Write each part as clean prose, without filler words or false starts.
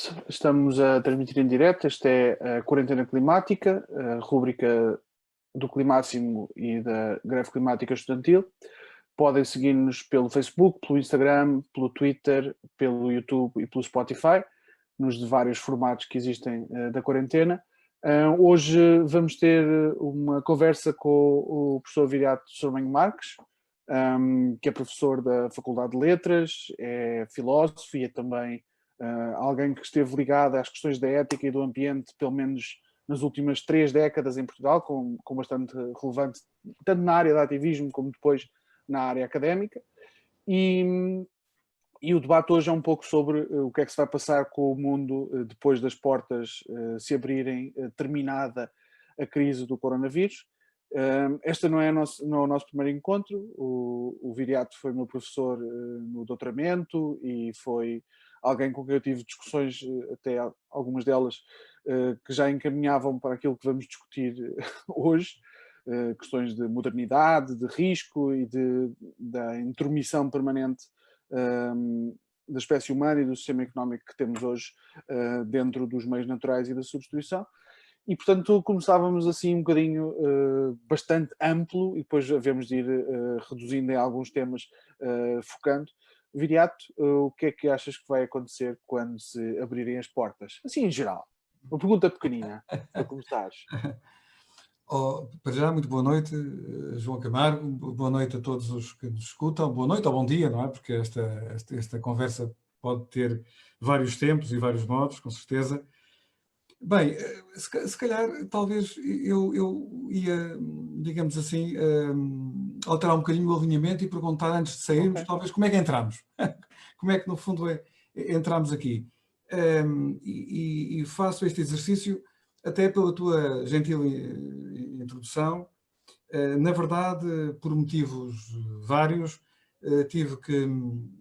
noite, estamos a transmitir em direto. Esta é a Quarentena Climática, a rúbrica do Climáximo e da Greve Climática Estudantil. Podem seguir-nos pelo Facebook, pelo Instagram, pelo Twitter, pelo YouTube e pelo Spotify, nos de vários formatos que existem da quarentena. Hoje vamos ter uma conversa com o professor Viriato Sormanho Marques, que é professor da Faculdade de Letras, é filósofo e é também alguém que esteve ligado às questões da ética e do ambiente, pelo menos nas últimas 3 décadas em Portugal, com bastante relevante, tanto na área do ativismo como depois na área académica. E o debate hoje é um pouco sobre o que é que se vai passar com o mundo depois das portas se abrirem, terminada a crise do coronavírus. Este não é o nosso primeiro encontro. O Viriato foi meu professor no doutoramento e foi alguém com quem eu tive discussões, até algumas delas, que já encaminhavam para aquilo que vamos discutir hoje, questões de modernidade, de risco e da intromissão permanente da espécie humana e do sistema económico que temos hoje dentro dos meios naturais e da substituição. E, portanto, começávamos assim um bocadinho bastante amplo e depois havemos de ir reduzindo em alguns temas, focando. Viriato, o que é que achas que vai acontecer quando se abrirem as portas? Assim, em geral. Uma pergunta pequenina, para começares. Para já, muito boa noite, João Camargo, boa noite a todos os que nos escutam, boa noite ou bom dia, não é? Porque esta conversa pode ter vários tempos e vários modos, com certeza. Bem, se calhar, talvez eu ia, digamos assim, alterar um bocadinho o alinhamento e perguntar antes de sairmos, talvez, como é que entramos? Como é que, no fundo, entramos aqui? E faço este exercício até pela tua gentil introdução. Na verdade, por motivos vários, tive que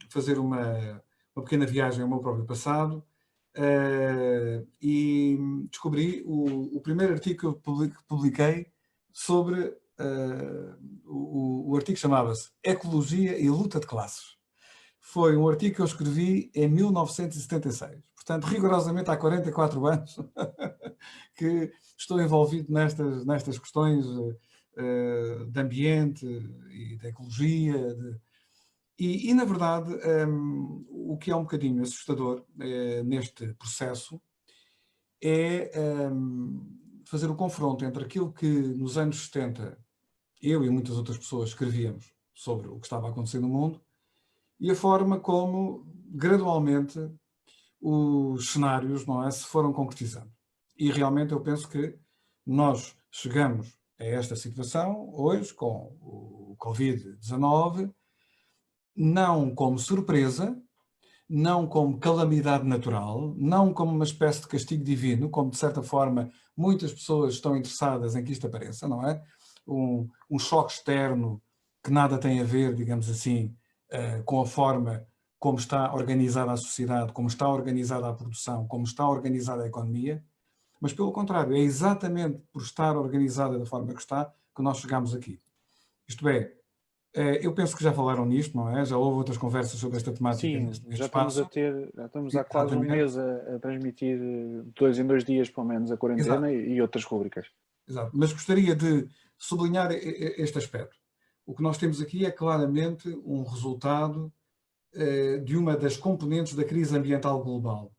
fazer uma pequena viagem ao meu próprio passado e descobri o primeiro artigo que eu publiquei sobre... o artigo chamava-se Ecologia e Luta de Classes. Foi um artigo que eu escrevi em 1976. Portanto, rigorosamente há 44 anos que estou envolvido nestas questões de ambiente e de ecologia. E na verdade, o que é um bocadinho assustador neste processo é fazer o confronto entre aquilo que nos anos 70 eu e muitas outras pessoas escrevíamos sobre o que estava a acontecer no mundo e a forma como, gradualmente, os cenários, não é, se foram concretizando. E realmente eu penso que nós chegamos a esta situação hoje, com o Covid-19, não como surpresa, não como calamidade natural, não como uma espécie de castigo divino, como de certa forma muitas pessoas estão interessadas em que isto apareça, não é? Um choque externo que nada tem a ver, digamos assim, com a forma como está organizada a sociedade, como está organizada a produção, como está organizada a economia, mas pelo contrário, é exatamente por estar organizada da forma que está que nós chegamos aqui. Isto é, eu penso que já falaram nisto, não é? Já houve outras conversas sobre esta temática. Sim, neste já espaço. estamos há quase um mês a transmitir 2 em 2 dias, pelo menos, a quarentena e outras rubricas. Exato, mas gostaria de sublinhar este aspecto. O que nós temos aqui é claramente um resultado de uma das componentes da crise ambiental global.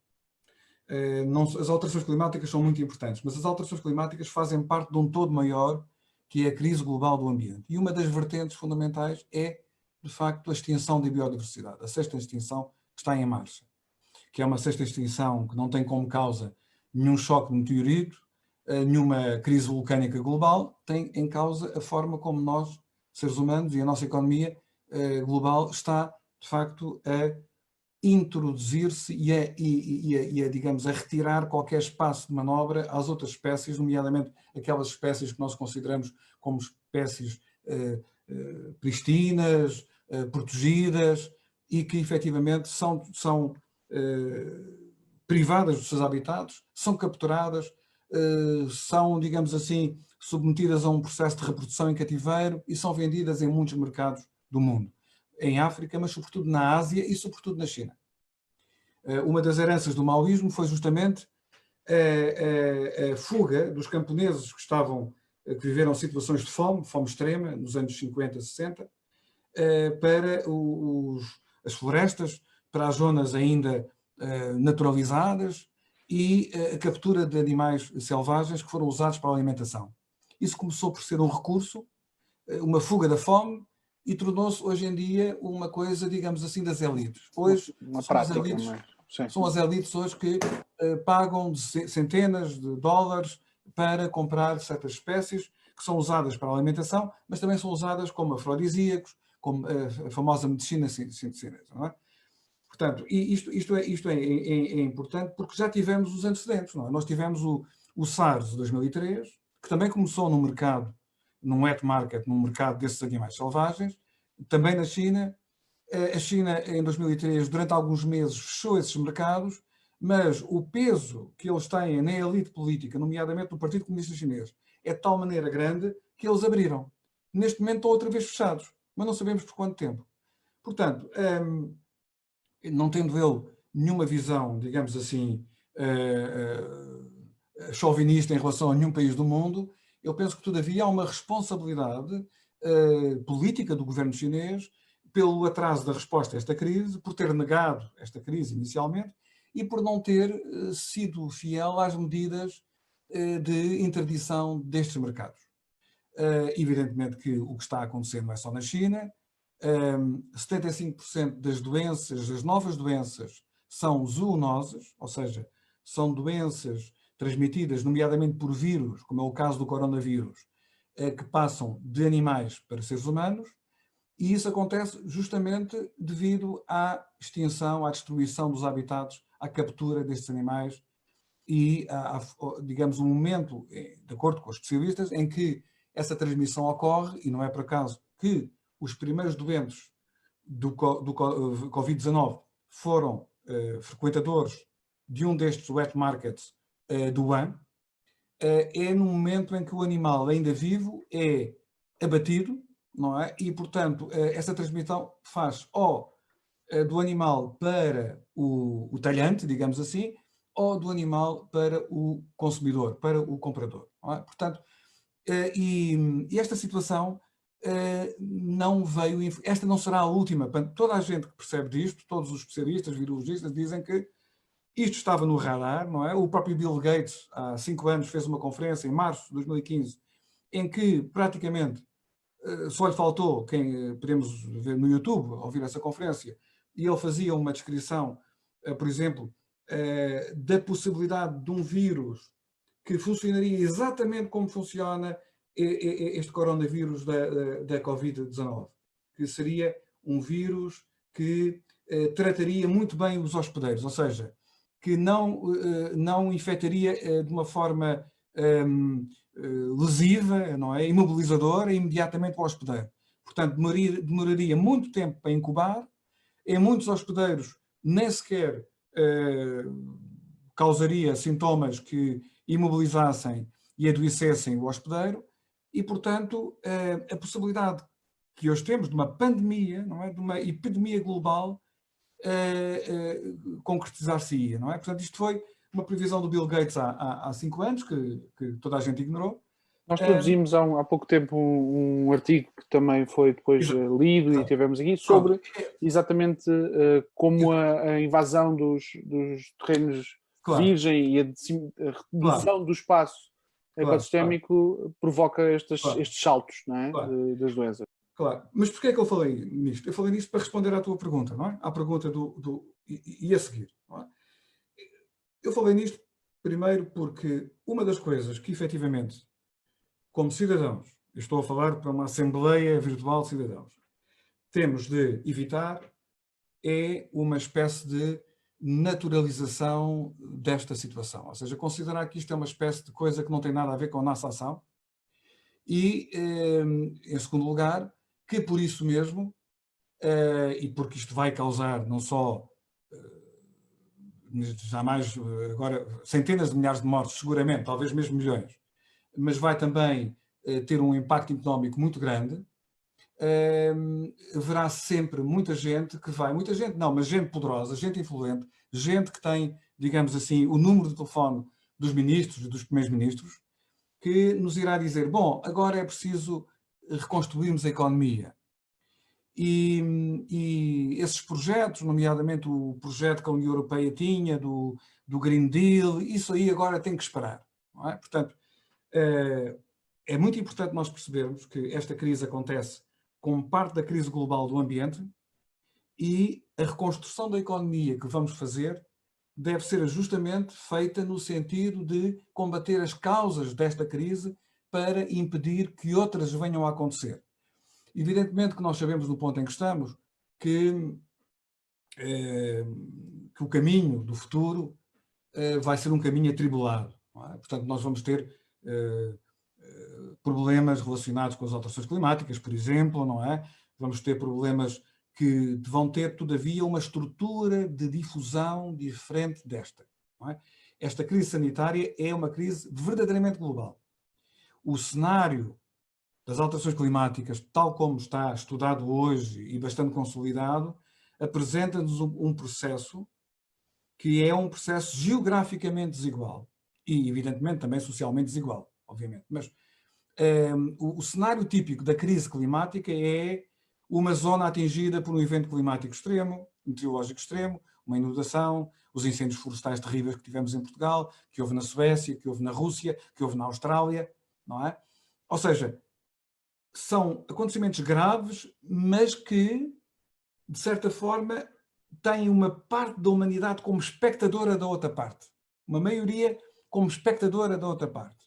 As alterações climáticas são muito importantes, mas as alterações climáticas fazem parte de um todo maior, que é a crise global do ambiente. E uma das vertentes fundamentais é, de facto, a extinção da biodiversidade, a sexta extinção que está em marcha, que é uma sexta extinção que não tem como causa nenhum choque de meteorito, nenhuma crise vulcânica global, tem em causa a forma como nós, seres humanos, e a nossa economia global está, de facto, a introduzir-se e digamos, a retirar qualquer espaço de manobra às outras espécies, nomeadamente aquelas espécies que nós consideramos como espécies pristinas, protegidas e que efetivamente são privadas dos seus habitats, são capturadas, são, digamos assim, submetidas a um processo de reprodução em cativeiro e são vendidas em muitos mercados do mundo. Em África, mas sobretudo na Ásia e sobretudo na China. Uma das heranças do maoísmo foi justamente a fuga dos camponeses que viveram situações de fome extrema, nos anos 50, 60, para as florestas, para as zonas ainda naturalizadas e a captura de animais selvagens que foram usados para a alimentação. Isso começou por ser um recurso, uma fuga da fome, e tornou-se hoje em dia uma coisa, digamos assim, das elites. Hoje uma são prática, as elites, sim. são as elites hoje que pagam centenas de dólares para comprar certas espécies que são usadas para a alimentação, mas também são usadas como afrodisíacos, como a famosa medicina chinesa, não é? Portanto, isto é importante porque já tivemos os antecedentes, não é? Nós tivemos o SARS de 2003, que também começou no mercado, num wet market, num mercado desses animais selvagens, também na China. A China, em 2003, durante alguns meses, fechou esses mercados, mas o peso que eles têm na elite política, nomeadamente no Partido Comunista Chinês, é de tal maneira grande que eles abriram. Neste momento estão outra vez fechados, mas não sabemos por quanto tempo. Portanto, não tendo ele nenhuma visão, digamos assim, chauvinista em relação a nenhum país do mundo, eu penso que, todavia, há uma responsabilidade política do governo chinês pelo atraso da resposta a esta crise, por ter negado esta crise inicialmente e por não ter sido fiel às medidas de interdição destes mercados. Evidentemente que o que está a acontecer não é só na China. 75% das doenças, das novas doenças, são zoonoses, ou seja, são doenças transmitidas, nomeadamente por vírus, como é o caso do coronavírus, que passam de animais para seres humanos, e isso acontece justamente devido à extinção, à destruição dos habitats, à captura destes animais e, digamos, um momento, de acordo com os especialistas, em que essa transmissão ocorre, e não é por acaso que os primeiros doentes do Covid-19 foram frequentadores de um destes wet markets do Wuhan, é no momento em que o animal ainda vivo é abatido, não é? E, portanto, essa transmissão faz ou do animal para o talhante, digamos assim, ou do animal para o consumidor, para o comprador. Não é? Portanto, e esta situação não veio... Esta não será a última. Toda a gente que percebe disto, todos os especialistas, virologistas, dizem que isto estava no radar, não é? O próprio Bill Gates, há 5 anos, fez uma conferência, em março de 2015, em que praticamente só lhe faltou, quem podemos ver no YouTube, ouvir essa conferência, e ele fazia uma descrição, por exemplo, da possibilidade de um vírus que funcionaria exatamente como funciona este coronavírus da Covid-19, que seria um vírus que trataria muito bem os hospedeiros, ou seja, que não infectaria de uma forma lesiva, não é? Imobilizadora, imediatamente o hospedeiro. Portanto, demoraria muito tempo para incubar. Em muitos hospedeiros nem sequer causaria sintomas que imobilizassem e adoecessem o hospedeiro e, portanto, a possibilidade que hoje temos de uma pandemia, não é? De uma epidemia global, concretizar-se-ia, não é? Portanto, isto foi uma previsão do Bill Gates há 5 anos, que toda a gente ignorou. Nós produzimos há pouco tempo um artigo que também foi depois lido e tivemos aqui sobre exatamente como a invasão dos terrenos virgem e a redução do espaço ecossistémico provoca estes saltos, não é? Das doenças. Claro, mas porquê é que eu falei nisto? Eu falei nisto para responder à tua pergunta, não é? À pergunta e a seguir, não é? Eu falei nisto primeiro porque uma das coisas que, efetivamente, como cidadãos, eu estou a falar para uma assembleia virtual de cidadãos, temos de evitar é uma espécie de naturalização desta situação. Ou seja, considerar que isto é uma espécie de coisa que não tem nada a ver com a nossa ação e, em segundo lugar, que por isso mesmo, e porque isto vai causar não só jamais agora centenas de milhares de mortes, seguramente, talvez mesmo milhões, mas vai também ter um impacto económico muito grande, haverá sempre muita gente que vai, muita gente não, mas gente poderosa, gente influente, gente que tem, digamos assim, o número de telefone dos ministros e dos primeiros-ministros, que nos irá dizer, bom, agora é preciso reconstruirmos a economia. E esses projetos, nomeadamente o projeto que a União Europeia tinha, do Green Deal, isso aí agora tem que esperar. Não é? Portanto, é muito importante nós percebermos que esta crise acontece como parte da crise global do ambiente e a reconstrução da economia que vamos fazer deve ser justamente feita no sentido de combater as causas desta crise para impedir que outras venham a acontecer. Evidentemente que nós sabemos no ponto em que estamos que o caminho do futuro vai ser um caminho atribulado. Não é? Portanto, nós vamos ter problemas relacionados com as alterações climáticas, por exemplo, não é? Vamos ter problemas que vão ter, todavia, uma estrutura de difusão diferente desta. Não é? Esta crise sanitária é uma crise verdadeiramente global. O cenário das alterações climáticas, tal como está estudado hoje e bastante consolidado, apresenta-nos um processo que é um processo geograficamente desigual e, evidentemente, também socialmente desigual, obviamente. Mas o cenário típico da crise climática é uma zona atingida por um evento climático extremo, meteorológico extremo, uma inundação, os incêndios florestais terríveis que tivemos em Portugal, que houve na Suécia, que houve na Rússia, que houve na Austrália, não é? Ou seja, são acontecimentos graves, mas que, de certa forma, têm uma parte da humanidade como espectadora da outra parte. Uma maioria como espectadora da outra parte.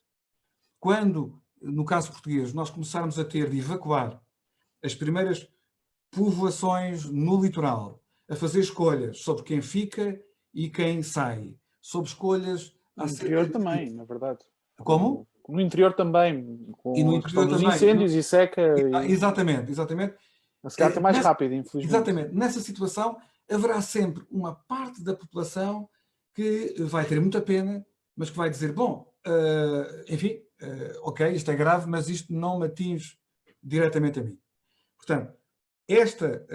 Quando, no caso português, nós começarmos a ter de evacuar as primeiras povoações no litoral, a fazer escolhas sobre quem fica e quem sai, sobre escolhas... No interior também, na verdade. Como? No interior também, com E no a questão interior dos também. incêndios e seca. Exatamente, exatamente. Se calhar está mais rápido, infelizmente. Exatamente. Nessa situação, haverá sempre uma parte da população que vai ter muita pena, mas que vai dizer, bom, enfim, ok, isto é grave, mas isto não me atinge diretamente a mim. Portanto, esta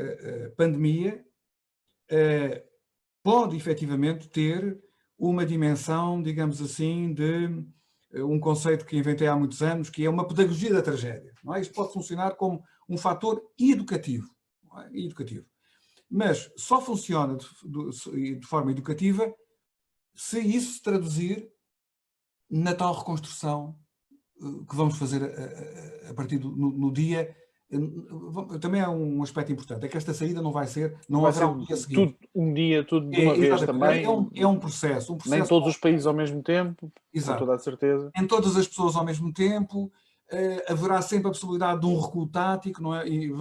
pandemia pode efetivamente ter uma dimensão, digamos assim, de um conceito que inventei há muitos anos, que é uma pedagogia da tragédia. Não é? Isto pode funcionar como um fator educativo. Não é? Educativo. Mas só funciona de forma educativa se isso se traduzir na tal reconstrução que vamos fazer a partir no dia. Também é um aspecto importante, é que esta saída não vai ser, não haverá um dia seguinte. Tudo de uma vez também. É um processo. Nem todos os países ao mesmo tempo, exato, com toda a certeza. Nem todas as pessoas ao mesmo tempo. Haverá sempre a possibilidade de um recuo tático, não é? E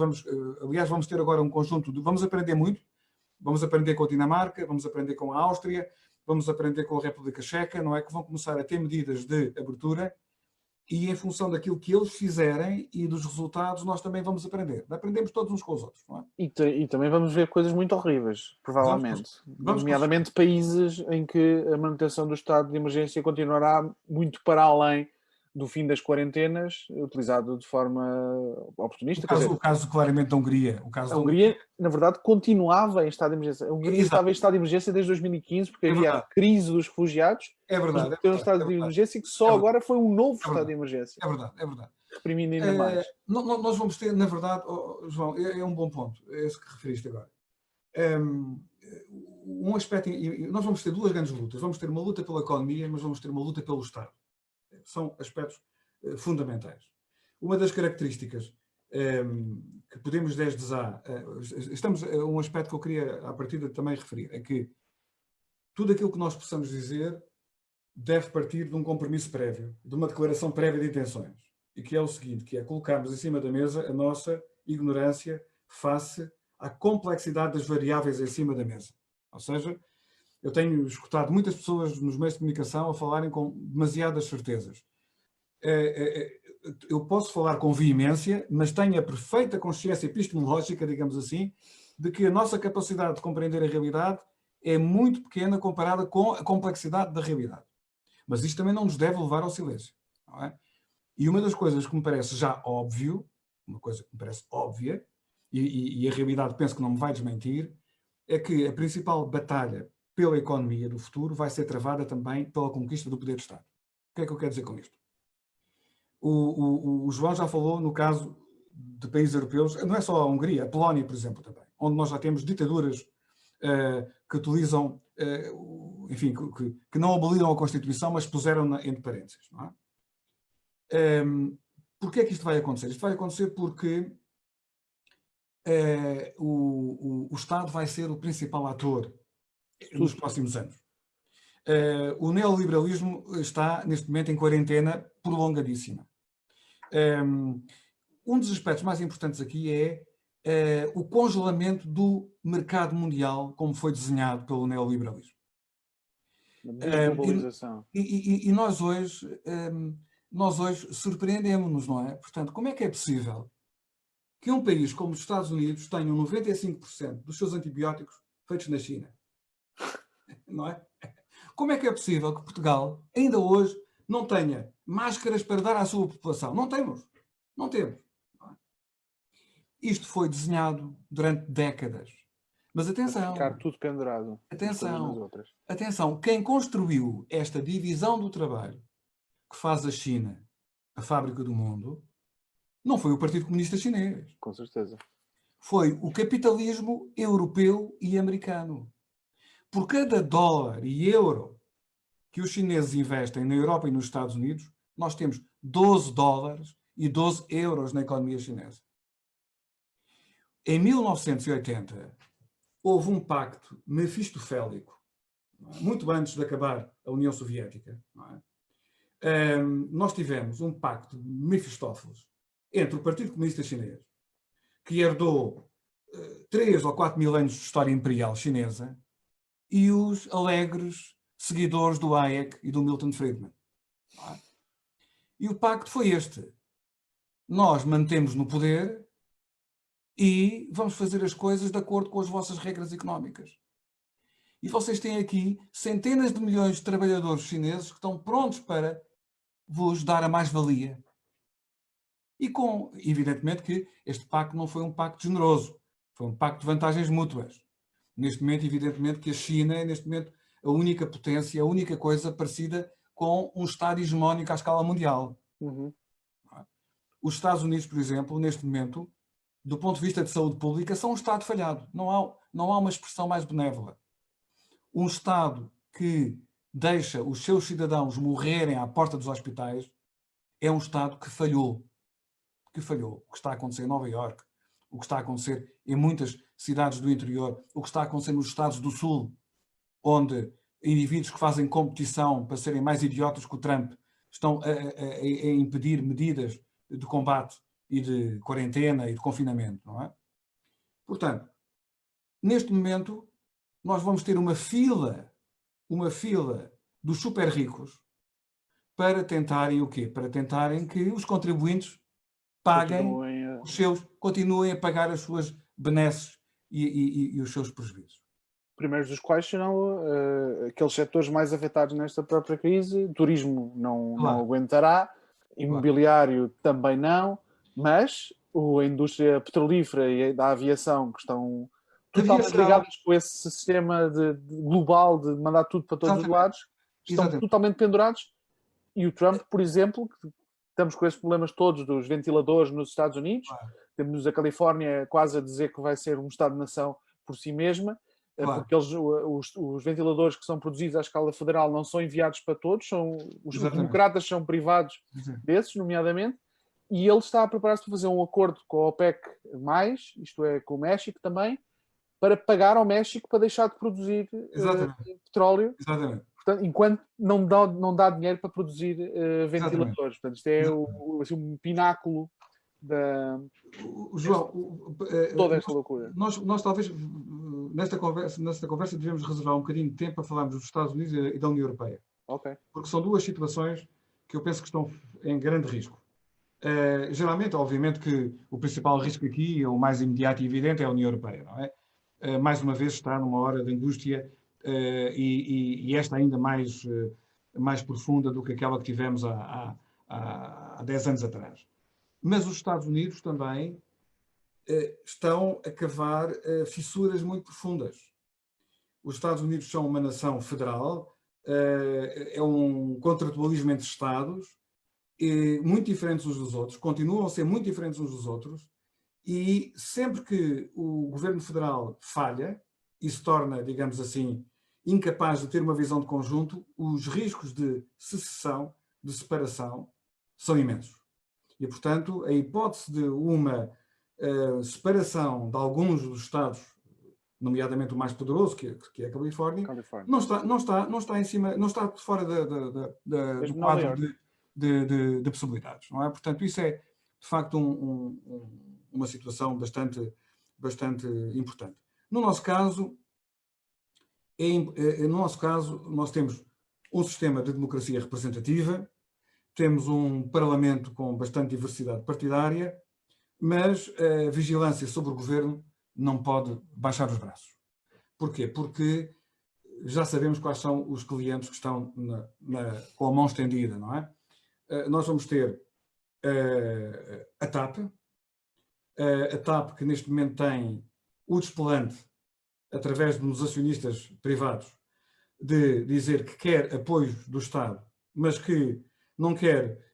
aliás, vamos ter agora um conjunto vamos aprender muito. Vamos aprender com a Dinamarca, vamos aprender com a Áustria, vamos aprender com a República Checa, não é? Que vão começar a ter medidas de abertura e em função daquilo que eles fizerem e dos resultados nós também vamos aprender. Aprendemos todos uns com os outros, não é? E também vamos ver coisas muito horríveis, provavelmente. Nomeadamente países em que a manutenção do estado de emergência continuará muito para além do fim das quarentenas, utilizado de forma oportunista. O caso claramente da Hungria. A Hungria, na verdade, continuava em estado de emergência. A Hungria estava em estado de emergência desde 2015, porque havia a crise dos refugiados. É verdade. Tem um estado de emergência que só agora foi um novo estado de emergência. É verdade. Reprimindo ainda mais. Nós vamos ter, na verdade, João, é um bom ponto, é esse que referiste agora. Um aspecto, nós vamos ter duas grandes lutas. Vamos ter uma luta pela economia, mas vamos ter uma luta pelo Estado. São aspectos fundamentais. Uma das características que podemos desde já... um aspecto que eu queria, à partida, também referir, é que tudo aquilo que nós possamos dizer deve partir de um compromisso prévio, de uma declaração prévia de intenções. E que é o seguinte, que é colocarmos em cima da mesa a nossa ignorância face à complexidade das variáveis em cima da mesa. Ou seja, eu tenho escutado muitas pessoas nos meios de comunicação a falarem com demasiadas certezas. Eu posso falar com veemência, mas tenho a perfeita consciência epistemológica, digamos assim, de que a nossa capacidade de compreender a realidade é muito pequena comparada com a complexidade da realidade. Mas isto também não nos deve levar ao silêncio. Não é? E uma das coisas que me parece já óbvio, uma coisa que me parece óbvia, e a realidade penso que não me vai desmentir, é que a principal batalha pela economia do futuro vai ser travada também pela conquista do poder de Estado. O que é que eu quero dizer com isto? O João já falou no caso de países europeus, não é só a Hungria, a Polónia, por exemplo, também, onde nós já temos ditaduras que utilizam, enfim, que não aboliram a Constituição, mas puseram-na entre parênteses. Não é? Porquê é que isto vai acontecer? Isto vai acontecer porque o Estado vai ser o principal ator nos próximos anos. O neoliberalismo está, neste momento, em quarentena prolongadíssima. Um dos aspectos mais importantes aqui é o congelamento do mercado mundial, como foi desenhado pelo neoliberalismo. A desglobalização. E nós hoje surpreendemos-nos, não é? Portanto, como é que é possível que um país como os Estados Unidos tenha 95% dos seus antibióticos feitos na China? Não é? Como é que é possível que Portugal, ainda hoje, não tenha máscaras para dar à sua população? Não temos. Não temos. Isto foi desenhado durante décadas. Mas atenção. Ficar tudo pendurado. Atenção. Quem construiu esta divisão do trabalho que faz a China a fábrica do mundo não foi o Partido Comunista Chinês. Com certeza. Foi o capitalismo europeu e americano. Por cada dólar e euro que os chineses investem na Europa e nos Estados Unidos, nós temos 12 dólares e 12 euros na economia chinesa. Em 1980, houve um pacto mefistofélico, muito antes de acabar a União Soviética. Não é? Nós tivemos um pacto de Mefistófeles entre o Partido Comunista Chinês, que herdou 3 ou 4 mil anos de história imperial chinesa, e os alegres seguidores do Hayek e do Milton Friedman. E o pacto foi este. Nós mantemos no poder e vamos fazer as coisas de acordo com as vossas regras económicas. E vocês têm aqui centenas de milhões de trabalhadores chineses que estão prontos para vos dar a mais-valia. E evidentemente que este pacto não foi um pacto generoso. Foi um pacto de vantagens mútuas. Neste momento, evidentemente, que a China é, neste momento, a única potência, a única coisa parecida com um Estado hegemónico à escala mundial. Uhum. Os Estados Unidos, por exemplo, neste momento, do ponto de vista de saúde pública, são um Estado falhado. Não há uma expressão mais benévola. Um Estado que deixa os seus cidadãos morrerem à porta dos hospitais é um Estado que falhou. O que está a acontecer em Nova Iorque, o que está a acontecer em muitas cidades do interior, o que está a acontecer nos Estados do Sul, onde indivíduos que fazem competição para serem mais idiotas que o Trump estão a impedir medidas de combate e de quarentena e de confinamento, não é? Portanto, neste momento, nós vamos ter uma fila dos super ricos para tentarem o quê? Para tentarem que os contribuintes continuem a pagar as suas benesses e os seus prejuízos. Primeiros dos quais serão aqueles setores mais afetados nesta própria crise. Turismo não aguentará, imobiliário também não, mas a indústria petrolífera e da aviação, que estão totalmente ligadas com esse sistema global de mandar tudo para todos os lados, estão totalmente pendurados. E o Trump, por exemplo, que estamos com esses problemas todos dos ventiladores nos Estados Unidos, temos a Califórnia quase a dizer que vai ser um Estado-nação por si mesma, porque os ventiladores que são produzidos à escala federal não são enviados para todos, os democratas são privados desses, nomeadamente, e ele está a preparar-se para fazer um acordo com a OPEC+, isto é, com o México também, para pagar ao México para deixar de produzir petróleo. Exatamente. Portanto, enquanto não dá dinheiro para produzir ventiladores. Portanto, isto é um pináculo toda esta loucura. Nós talvez, nesta conversa, devemos reservar um bocadinho de tempo para falarmos dos Estados Unidos e da União Europeia. Okay. Porque são duas situações que eu penso que estão em grande risco. Geralmente, obviamente, que o principal risco aqui, o mais imediato e evidente, é a União Europeia, não é? Mais uma vez está numa hora da angústia e esta ainda mais profunda do que aquela que tivemos há 10 anos atrás. Mas os Estados Unidos também estão a cavar fissuras muito profundas. os Estados Unidos são uma nação federal, é um contratualismo entre Estados, muito diferentes uns dos outros, continuam a ser muito diferentes uns dos outros, e sempre que o governo federal falha e se torna, digamos assim, incapaz de ter uma visão de conjunto, os riscos de secessão, de separação, são imensos. E, portanto, a hipótese de uma separação de alguns dos Estados, nomeadamente o mais poderoso, que é a Califórnia, não está em cima, não está fora do quadro de possibilidades. Não é? Portanto, isso é, de facto, uma situação bastante importante. No nosso caso, nós temos um sistema de democracia representativa, temos um parlamento com bastante diversidade partidária, mas a vigilância sobre o governo não pode baixar os braços. Porquê? Porque já sabemos quais são os clientes que estão com a mão estendida, não é? Nós vamos ter a TAP que neste momento tem o desplante, através dos acionistas privados, de dizer que quer apoios do Estado, mas que não quer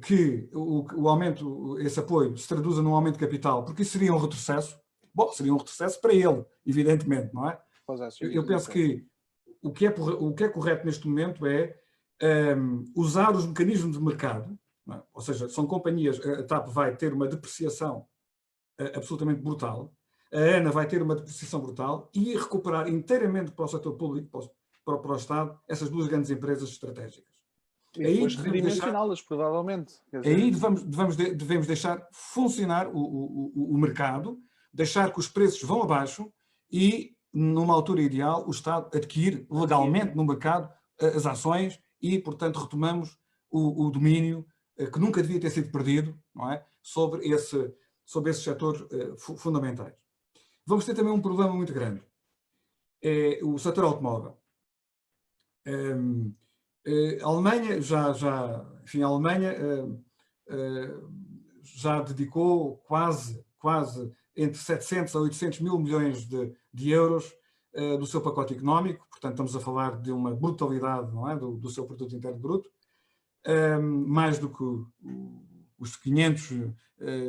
que o aumento, esse apoio, se traduza num aumento de capital, porque isso seria um retrocesso. Bom, seria um retrocesso para ele, evidentemente, não é? Eu penso que o que é correto neste momento é usar os mecanismos de mercado, não é? Ou seja, são companhias, a TAP vai ter uma depreciação absolutamente brutal, a ANA vai ter uma depreciação brutal e recuperar inteiramente para o setor público, para o Estado, essas duas grandes empresas estratégicas. E depois redimensioná-las, provavelmente. Aí devemos deixar funcionar o mercado, deixar que os preços vão abaixo e, numa altura ideal, o Estado adquire legalmente no mercado as ações e, portanto, retomamos o domínio que nunca devia ter sido perdido, não é? sobre esses setores fundamentais. Vamos ter também um problema muito grande. É o setor automóvel. A Alemanha já dedicou quase entre 700 a 800 mil milhões de euros do seu pacote económico, portanto estamos a falar de uma brutalidade, não é? do seu produto interno bruto, mais do que os 500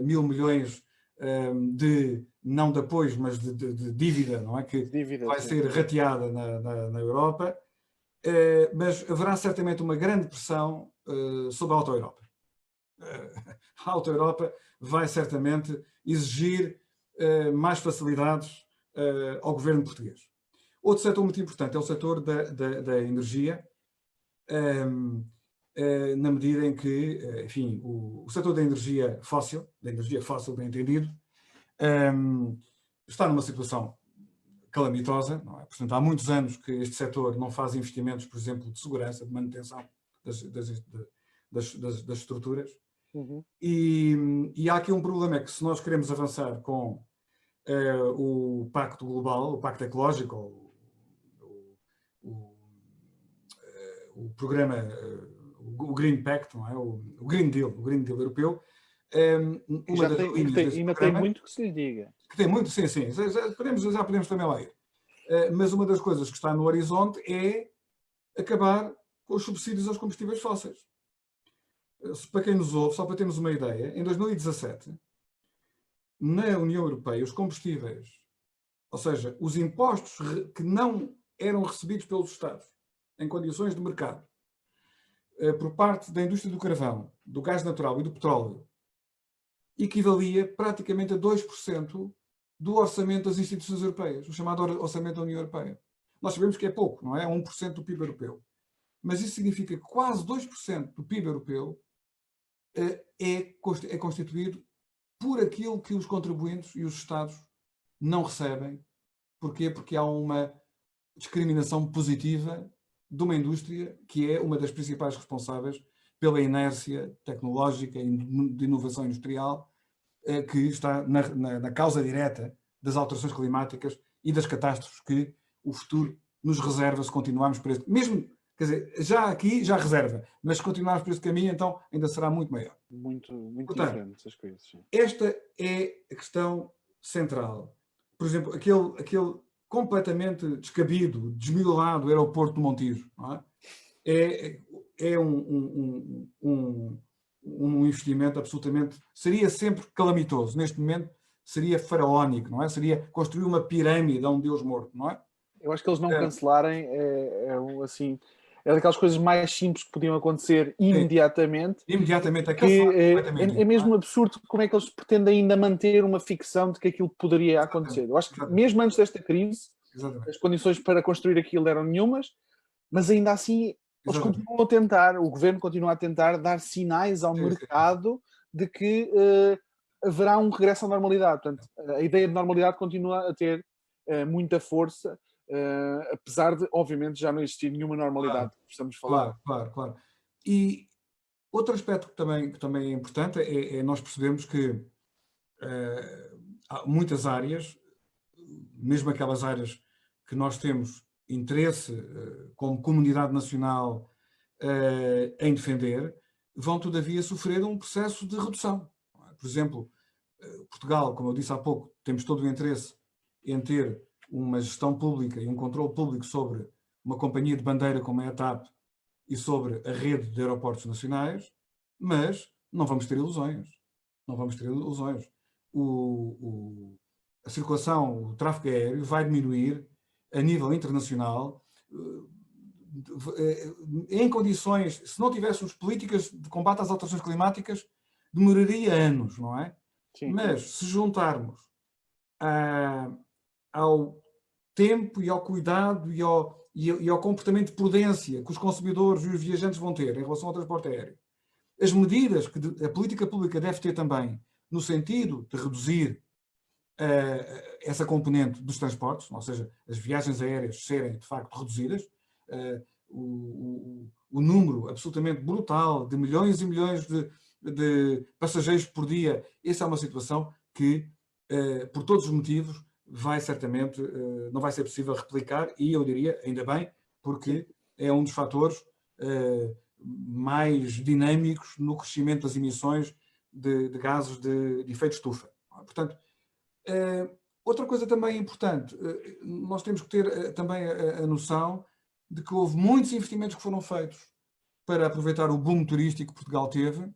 mil milhões não de apoios, mas de dívida, não é? Que vai ser rateada na Europa. Mas haverá certamente uma grande pressão sobre a Auto Europa. A Auto Europa vai certamente exigir mais facilidades ao governo português. Outro setor muito importante é o setor da energia, na medida em que, enfim, o setor da energia fóssil, bem entendido, está numa situação calamitosa, não é? Portanto, há muitos anos que este setor não faz investimentos, por exemplo, de segurança, de manutenção das estruturas. Uhum. E há aqui um problema, é que se nós queremos avançar com o Pacto Global, o Pacto Ecológico, o programa, o Green Pact, não é? o Green Deal europeu, ainda tem muito que se lhe diga. Que tem muito, sim. Já podemos também lá ir. Mas uma das coisas que está no horizonte é acabar com os subsídios aos combustíveis fósseis. Para quem nos ouve, só para termos uma ideia, em 2017, na União Europeia, os combustíveis, ou seja, os impostos que não eram recebidos pelos Estados em condições de mercado, por parte da indústria do carvão, do gás natural e do petróleo, equivalia praticamente a 2% do orçamento das instituições europeias, o chamado orçamento da União Europeia. Nós sabemos que é pouco, não é? 1% do PIB europeu. Mas isso significa que quase 2% do PIB europeu é constituído por aquilo que os contribuintes e os Estados não recebem. Porquê? Porque há uma discriminação positiva de uma indústria que é uma das principais responsáveis pela inércia tecnológica e de inovação industrial que está na causa direta das alterações climáticas e das catástrofes que o futuro nos reserva se continuarmos por este... Mesmo, quer dizer, já aqui já reserva, mas se continuarmos por este caminho, então ainda será muito maior. Muito Portanto, diferentes as coisas. Sim. Esta é a questão central. Por exemplo, aquele completamente descabido, desmiolado o aeroporto de Montijo, não é? É um investimento absolutamente... Seria sempre calamitoso. Neste momento seria faraónico, não é? Seria construir uma pirâmide a um Deus morto, não é? Eu acho que eles não cancelarem assim, é daquelas coisas mais simples que podiam acontecer imediatamente. Imediatamente, é Que cancelar completamente. é mesmo absurdo como é que eles pretendem ainda manter uma ficção de que aquilo poderia acontecer. Eu acho que mesmo antes desta crise, as condições para construir aquilo eram nenhumas, mas ainda assim eles continuam a tentar, o governo continua a tentar dar sinais ao mercado de que haverá um regresso à normalidade. Portanto, a ideia de normalidade continua a ter muita força, apesar de, obviamente, já não existir nenhuma normalidade que possamos falar. Claro. E outro aspecto que também é importante é nós percebemos que há muitas áreas, mesmo aquelas áreas que nós temos interesse como comunidade nacional em defender, vão todavia sofrer um processo de redução. Por exemplo, Portugal, como eu disse há pouco, temos todo o interesse em ter uma gestão pública e um controle público sobre uma companhia de bandeira como é a TAP e sobre a rede de aeroportos nacionais, mas não vamos ter ilusões. Não vamos ter ilusões. A circulação, o tráfego aéreo vai diminuir a nível internacional em condições, se não tivéssemos políticas de combate às alterações climáticas, demoraria anos, não é? Sim. Mas se juntarmos ao tempo e ao cuidado e ao comportamento de prudência que os consumidores e os viajantes vão ter em relação ao transporte aéreo, as medidas que a política pública deve ter também no sentido de reduzir essa componente dos transportes, ou seja, as viagens aéreas serem de facto reduzidas, o número absolutamente brutal de milhões e milhões de passageiros por dia, essa é uma situação que, por todos os motivos, vai certamente, não vai ser possível replicar, e eu diria, ainda bem, porque é um dos fatores mais dinâmicos no crescimento das emissões de gases de efeito estufa. Portanto, outra coisa também importante, nós temos que ter também a noção de que houve muitos investimentos que foram feitos para aproveitar o boom turístico que Portugal teve,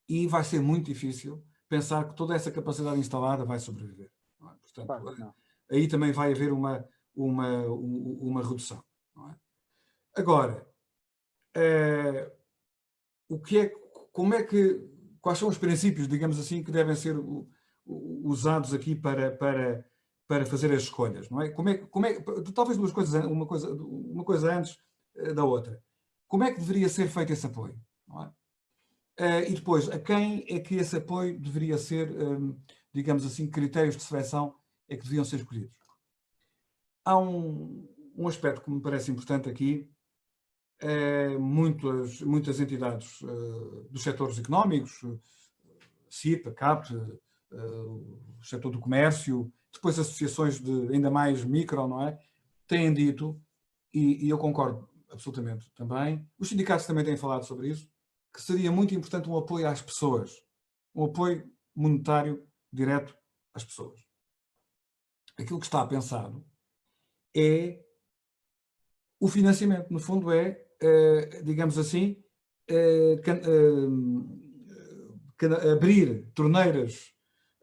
e vai ser muito difícil pensar que toda essa capacidade instalada vai sobreviver. Não é? Portanto, aí também vai haver uma redução. Não é? Agora, quais são os princípios, digamos assim, que devem ser usados aqui para fazer as escolhas, não é? Talvez uma coisa antes da outra. Como é que deveria ser feito esse apoio? Não é? E depois, a quem é que esse apoio deveria ser, digamos assim, critérios de seleção é que deviam ser escolhidos? Há um aspecto que me parece importante aqui. Muitas entidades dos setores económicos, CIP, a CAP, o setor do comércio, depois associações de ainda mais micro, não é? Têm dito, e eu concordo absolutamente também, os sindicatos também têm falado sobre isso, que seria muito importante um apoio às pessoas, um apoio monetário direto às pessoas. Aquilo que está pensado é o financiamento, no fundo digamos assim, abrir torneiras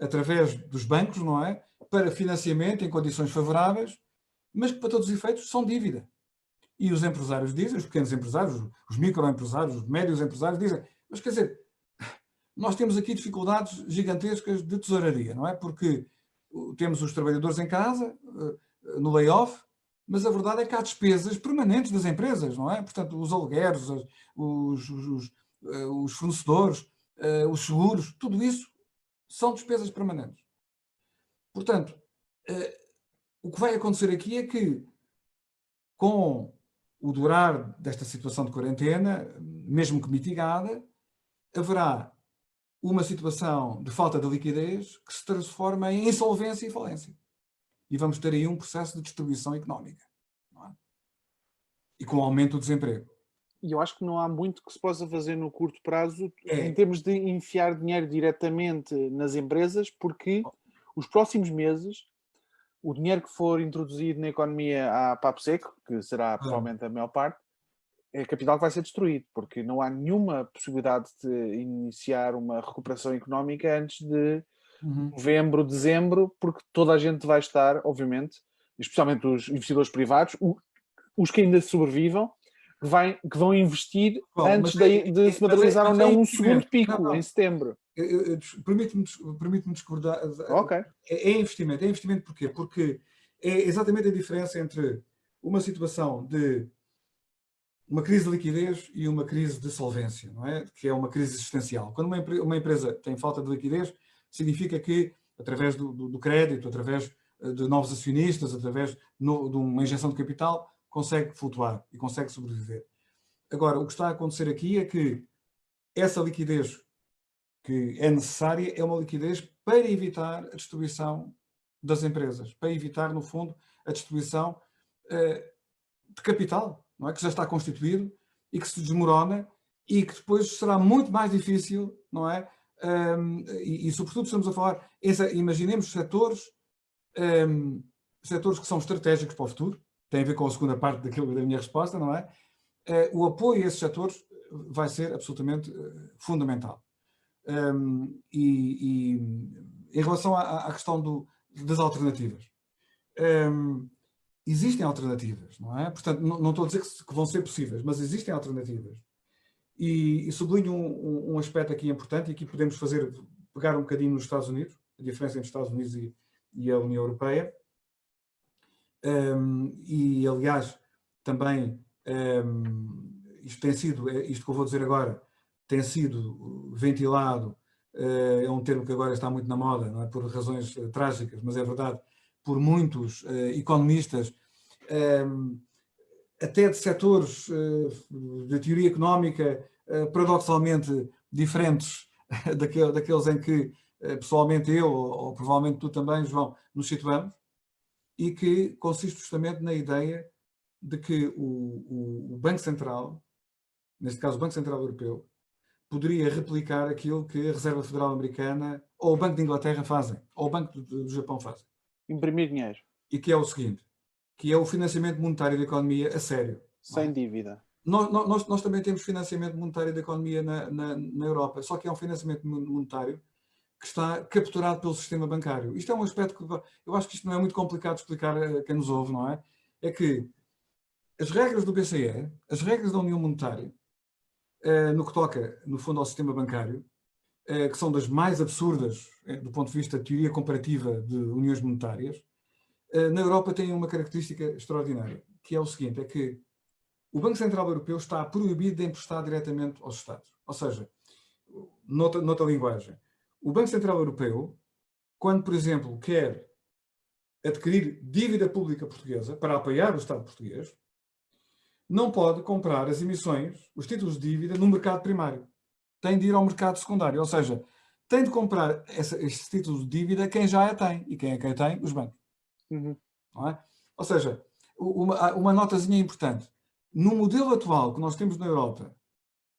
através dos bancos, não é? Para financiamento em condições favoráveis, mas que para todos os efeitos são dívida. E os empresários dizem, os pequenos empresários, os microempresários, os médios empresários dizem, mas quer dizer, nós temos aqui dificuldades gigantescas de tesouraria, não é? Porque temos os trabalhadores em casa, no layoff, mas a verdade é que há despesas permanentes das empresas, não é? Portanto, os alugueres, os fornecedores, os seguros, tudo isso são despesas permanentes. Portanto, o que vai acontecer aqui é que, com o durar desta situação de quarentena, mesmo que mitigada, haverá uma situação de falta de liquidez que se transforma em insolvência e falência. E vamos ter aí um processo de distribuição económica. Não é? E com o aumento do desemprego. E eu acho que não há muito que se possa fazer no curto prazo em termos de enfiar dinheiro diretamente nas empresas, porque os próximos meses o dinheiro que for introduzido na economia a papo seco, que será provavelmente a maior parte, é capital que vai ser destruído, porque não há nenhuma possibilidade de iniciar uma recuperação económica antes de novembro, dezembro, porque toda a gente vai estar, obviamente, especialmente os investidores privados, os que ainda sobrevivam, que vão investir antes de se materializar ou não um segundo pico em setembro. Permite-me discordar. Ok. É investimento. É investimento porquê? Porque é exatamente a diferença entre uma situação de uma crise de liquidez e uma crise de solvência, não é? Que é uma crise existencial. Quando uma empresa tem falta de liquidez, significa que, através do crédito, através de novos acionistas, através de uma injeção de capital, consegue flutuar e consegue sobreviver. Agora, o que está a acontecer aqui é que essa liquidez que é necessária é uma liquidez para evitar a destruição das empresas, para evitar, no fundo, a destruição de capital, não é? Que já está constituído e que se desmorona e que depois será muito mais difícil, não é? Sobretudo estamos a falar, imaginemos setores que são estratégicos para o futuro, tem a ver com a segunda parte da minha resposta, não é? O apoio a esses setores vai ser absolutamente fundamental. Em relação à questão das alternativas, existem alternativas, não é? Portanto, não estou a dizer que vão ser possíveis, mas existem alternativas. E sublinho um aspecto aqui importante, e aqui podemos pegar um bocadinho nos Estados Unidos, a diferença entre os Estados Unidos e a União Europeia. E, aliás, também isto que eu vou dizer agora, tem sido ventilado, é um termo que agora está muito na moda, não é? Por razões trágicas, mas é verdade, por muitos economistas, até de setores de teoria económica paradoxalmente diferentes daqueles em que pessoalmente eu, ou provavelmente tu também, João, nos situamos, e que consiste justamente na ideia de que o Banco Central, neste caso o Banco Central Europeu, poderia replicar aquilo que a Reserva Federal Americana ou o Banco de Inglaterra fazem, ou o Banco do Japão fazem. Imprimir dinheiro. E que é o seguinte, que é o financiamento monetário da economia a sério. Sem dívida. Nós também temos financiamento monetário da economia na Europa, só que é um financiamento monetário que está capturado pelo sistema bancário. Isto é um aspecto que eu acho que isto não é muito complicado de explicar a quem nos ouve, não é? É que as regras do BCE, as regras da União Monetária, no que toca, no fundo, ao sistema bancário, que são das mais absurdas do ponto de vista de teoria comparativa de uniões monetárias, na Europa têm uma característica extraordinária, que é o seguinte, é que o Banco Central Europeu está proibido de emprestar diretamente aos Estados. Ou seja, noutra linguagem, o Banco Central Europeu, quando, por exemplo, quer adquirir dívida pública portuguesa para apoiar o Estado português, não pode comprar as emissões, os títulos de dívida, no mercado primário. Tem de ir ao mercado secundário. Ou seja, tem de comprar estes títulos de dívida quem já a tem. E quem é quem tem? Os bancos. Não é? Ou seja, uma notazinha importante. No modelo atual que nós temos na Europa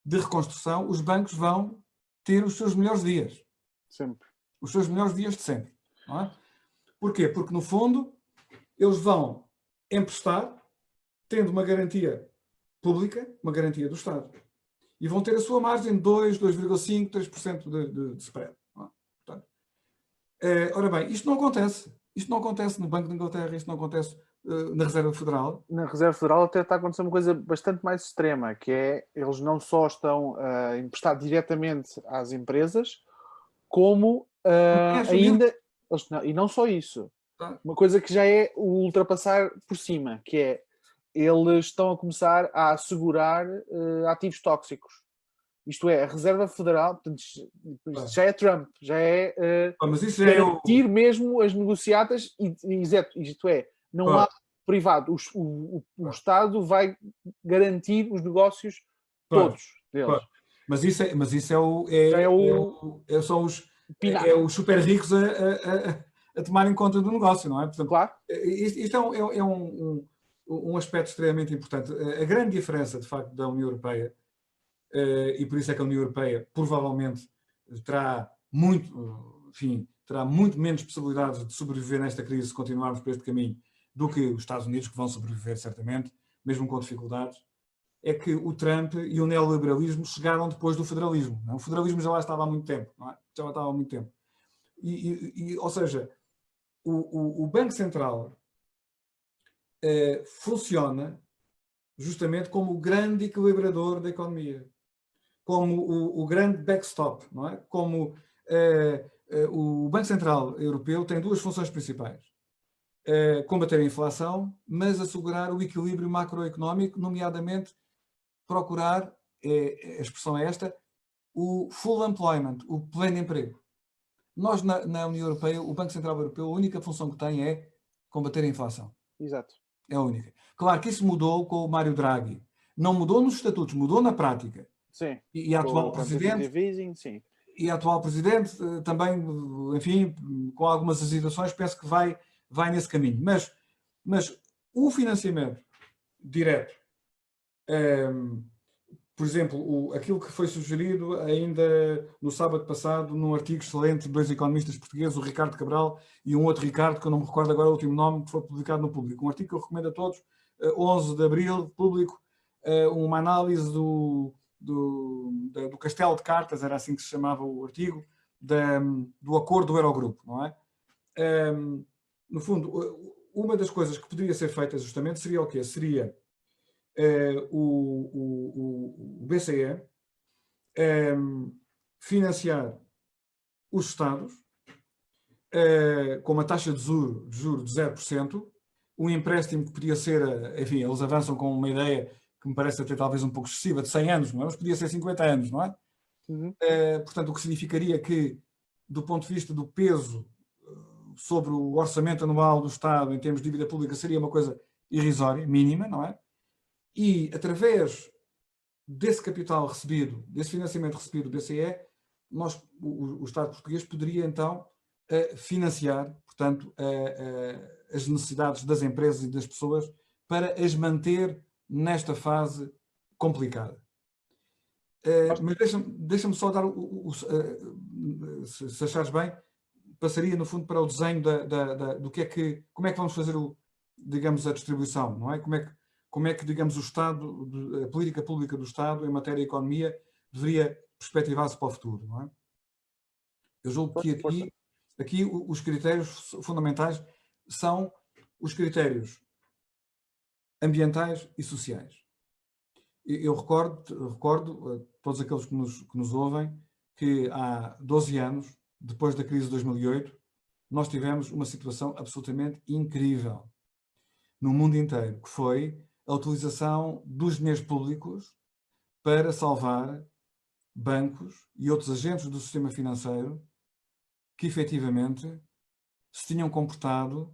de reconstrução, os bancos vão ter os seus melhores dias. Sempre. Os seus melhores dias de sempre. Não é? Porquê? Porque, no fundo, eles vão emprestar, tendo uma garantia pública, uma garantia do Estado. E vão ter a sua margem de 2, 2,5, 3% de spread. Não é? Portanto, ora bem, isto não acontece. Isto não acontece no Banco de Inglaterra, isto não acontece na Reserva Federal. Na Reserva Federal até está a acontecer uma coisa bastante mais extrema, que é, eles não só estão a emprestar diretamente às empresas, como ainda... E não só isso. Uma coisa que já é o ultrapassar por cima, que é, eles estão a começar a assegurar ativos tóxicos. Isto é, a Reserva Federal, portanto, isto já é Trump, já é mas isso garantir mesmo as negociatas, isto é, não há privado, o Estado vai garantir os negócios todos deles. Mas isso são os super ricos a tomarem conta do negócio, não é? Portanto, claro. Isto é um aspecto extremamente importante. A grande diferença, de facto, da União Europeia, e por isso é que a União Europeia provavelmente terá muito, enfim, terá muito menos possibilidades de sobreviver nesta crise se continuarmos por este caminho do que os Estados Unidos, que vão sobreviver certamente, mesmo com dificuldades, é que o Trump e o neoliberalismo chegaram depois do federalismo. Não é? O federalismo já lá estava há muito tempo. Não é? Já lá estava há muito tempo. Ou seja, o Banco Central funciona justamente como o grande equilibrador da economia, como o grande backstop, não é? Como o Banco Central Europeu tem duas funções principais. Combater a inflação, mas assegurar o equilíbrio macroeconómico, nomeadamente procurar, a expressão é esta, o full employment, o pleno emprego. Nós, na União Europeia, o Banco Central Europeu, a única função que tem é combater a inflação. Exato. É a única. Claro que isso mudou com o Mário Draghi. Não mudou nos estatutos, mudou na prática. Sim. E a atual presidente... Easing, sim. E a atual presidente também, enfim, com algumas hesitações, penso que vai nesse caminho. Mas o financiamento direto, por exemplo, aquilo que foi sugerido ainda no sábado passado, num artigo excelente de dois economistas portugueses, o Ricardo Cabral e um outro Ricardo, que eu não me recordo agora o último nome, que foi publicado no Público. Um artigo que eu recomendo a todos, 11 de abril, Público, uma análise do Castelo de Cartas, era assim que se chamava o artigo, do acordo do Eurogrupo, não é? No fundo, uma das coisas que poderia ser feita justamente seria o quê? Seria o BCE financiar os Estados com uma taxa de juros de 0%, um empréstimo que podia ser, enfim, eles avançam com uma ideia que me parece até talvez um pouco excessiva, de 100 anos, não é? Mas podia ser 50 anos, não é? Uhum. Portanto, o que significaria que, do ponto de vista do peso sobre o orçamento anual do Estado em termos de dívida pública, seria uma coisa irrisória, mínima, não é? E, através desse capital recebido, desse financiamento recebido do BCE, o Estado português poderia, então, financiar, portanto, as necessidades das empresas e das pessoas para as manter nesta fase complicada. Mas deixa-me só dar, se achares bem, passaria, no fundo, para o desenho do como é que vamos fazer, digamos, a distribuição, não é? Como é que, digamos, o Estado, a política pública do Estado em matéria de economia deveria perspectivar-se para o futuro, não é? Eu julgo que aqui os critérios fundamentais são os critérios ambientais e sociais. Eu recordo a todos aqueles que nos ouvem que há 12 anos, depois da crise de 2008, nós tivemos uma situação absolutamente incrível no mundo inteiro, que foi a utilização dos dinheiros públicos para salvar bancos e outros agentes do sistema financeiro que efetivamente se tinham comportado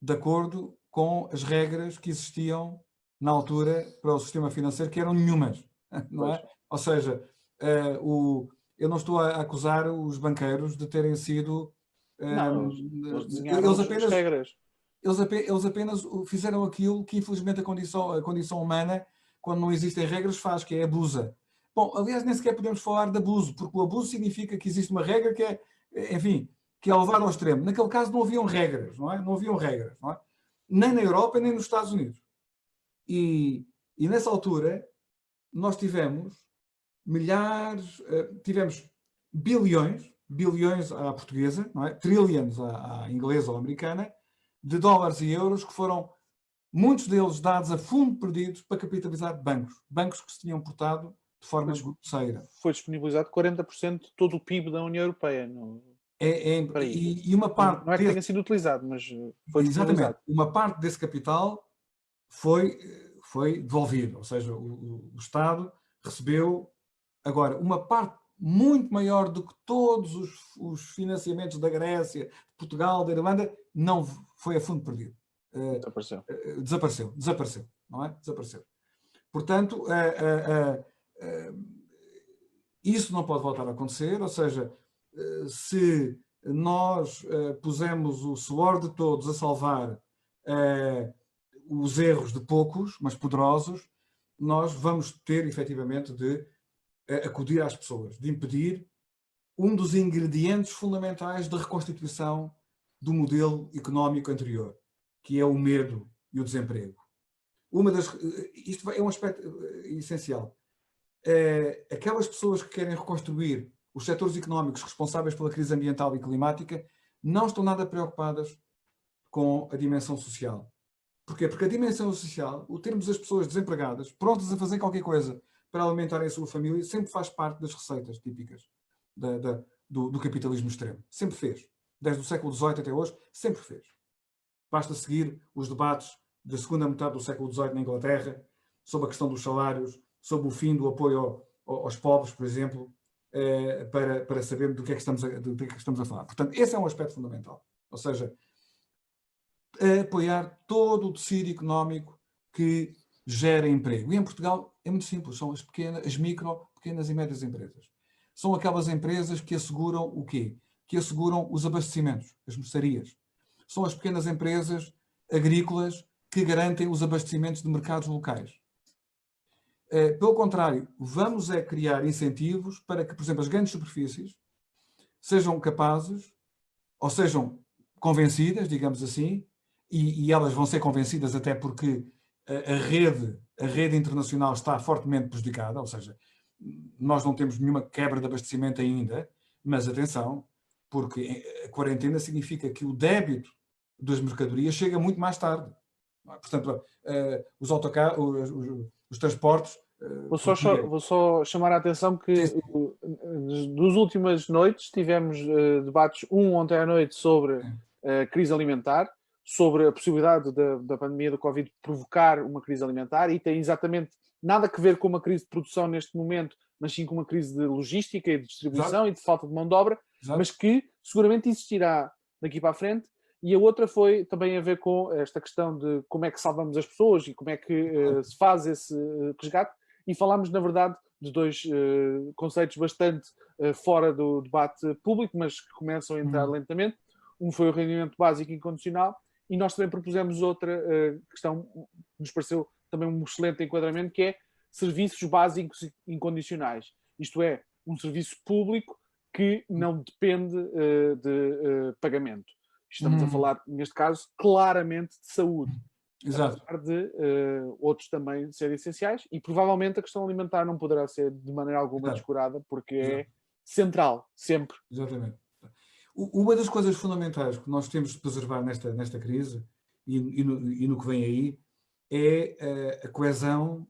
de acordo com as regras que existiam na altura para o sistema financeiro, que eram nenhumas, não é? Ou seja, eu não estou a acusar os banqueiros de terem sido... Não, eles desenharam as regras. Eles apenas fizeram aquilo que, infelizmente, a condição humana, quando não existem regras, faz, que é abusa. Bom, aliás, nem sequer podemos falar de abuso, porque o abuso significa que existe uma regra que é, enfim, que é levada ao extremo. Naquele caso não haviam regras, não é? Não haviam regras, não é? Nem na Europa, nem nos Estados Unidos. E nessa altura, nós tivemos milhares, tivemos bilhões à portuguesa, não é? Trillions à inglesa ou americana, de dólares e euros que foram, muitos deles dados a fundo perdidos para capitalizar bancos que se tinham portado de forma grosseira. Foi disponibilizado 40% de todo o PIB da União Europeia. E uma parte... Não é que tenha sido utilizado, mas foi disponibilizado. Exatamente. Uma parte desse capital foi devolvido, ou seja, o Estado recebeu. Agora, uma parte muito maior do que todos os financiamentos da Grécia, de Portugal, da Irlanda, não foi a fundo perdido. Desapareceu, não é? Desapareceu. Portanto, isso não pode voltar a acontecer, ou seja, se nós pusemos o suor de todos a salvar os erros de poucos, mas poderosos, nós vamos ter, efetivamente, de acudir às pessoas, de impedir um dos ingredientes fundamentais da reconstituição do modelo económico anterior, que é o medo e o desemprego. Isto é um aspecto essencial. Aquelas pessoas que querem reconstruir os setores económicos responsáveis pela crise ambiental e climática não estão nada preocupadas com a dimensão social. Porquê? Porque a dimensão social, o termos as pessoas desempregadas, prontas a fazer qualquer coisa para alimentarem a sua família, sempre faz parte das receitas típicas do capitalismo extremo. Sempre fez. Desde o século XVIII até hoje, sempre fez. Basta seguir os debates da segunda metade do século XVIII na Inglaterra, sobre a questão dos salários, sobre o fim do apoio aos pobres, por exemplo, para saber do que é que estamos a falar. Portanto, esse é um aspecto fundamental. Ou seja, apoiar todo o tecido económico que gera emprego. E em Portugal é muito simples, são as micro, pequenas e médias empresas. São aquelas empresas que asseguram o quê? Que asseguram os abastecimentos, as mercearias. São as pequenas empresas agrícolas que garantem os abastecimentos de mercados locais. Pelo contrário, vamos criar incentivos para que, por exemplo, as grandes superfícies sejam capazes, ou sejam convencidas, digamos assim, e elas vão ser convencidas até porque a rede internacional está fortemente prejudicada, ou seja, nós não temos nenhuma quebra de abastecimento ainda, mas atenção, porque a quarentena significa que o débito das mercadorias chega muito mais tarde. Portanto, os transportes... Vou só chamar a atenção que das últimas noites tivemos debates, ontem à noite, sobre a crise alimentar, sobre a possibilidade da pandemia do Covid provocar uma crise alimentar, e tem exatamente nada a ver com uma crise de produção neste momento, mas sim com uma crise de logística e de distribuição. Exato. E de falta de mão de obra. Exato. Mas que seguramente existirá daqui para a frente. E a outra foi também a ver com esta questão de como é que salvamos as pessoas e como é que se faz esse resgate. E falámos, na verdade, de dois conceitos bastante fora do debate público, mas que começam a entrar lentamente. Um foi o rendimento básico incondicional, e nós também propusemos outra questão que nos pareceu também um excelente enquadramento, que é serviços básicos incondicionais. Isto é, um serviço público que não depende de pagamento. Estamos a falar, neste caso, claramente de saúde. Exato. Apesar de outros também serem essenciais, e provavelmente a questão alimentar não poderá ser de maneira alguma descurada, porque é central, sempre. Exatamente. Uma das coisas fundamentais que nós temos de preservar nesta crise e no que vem aí é a coesão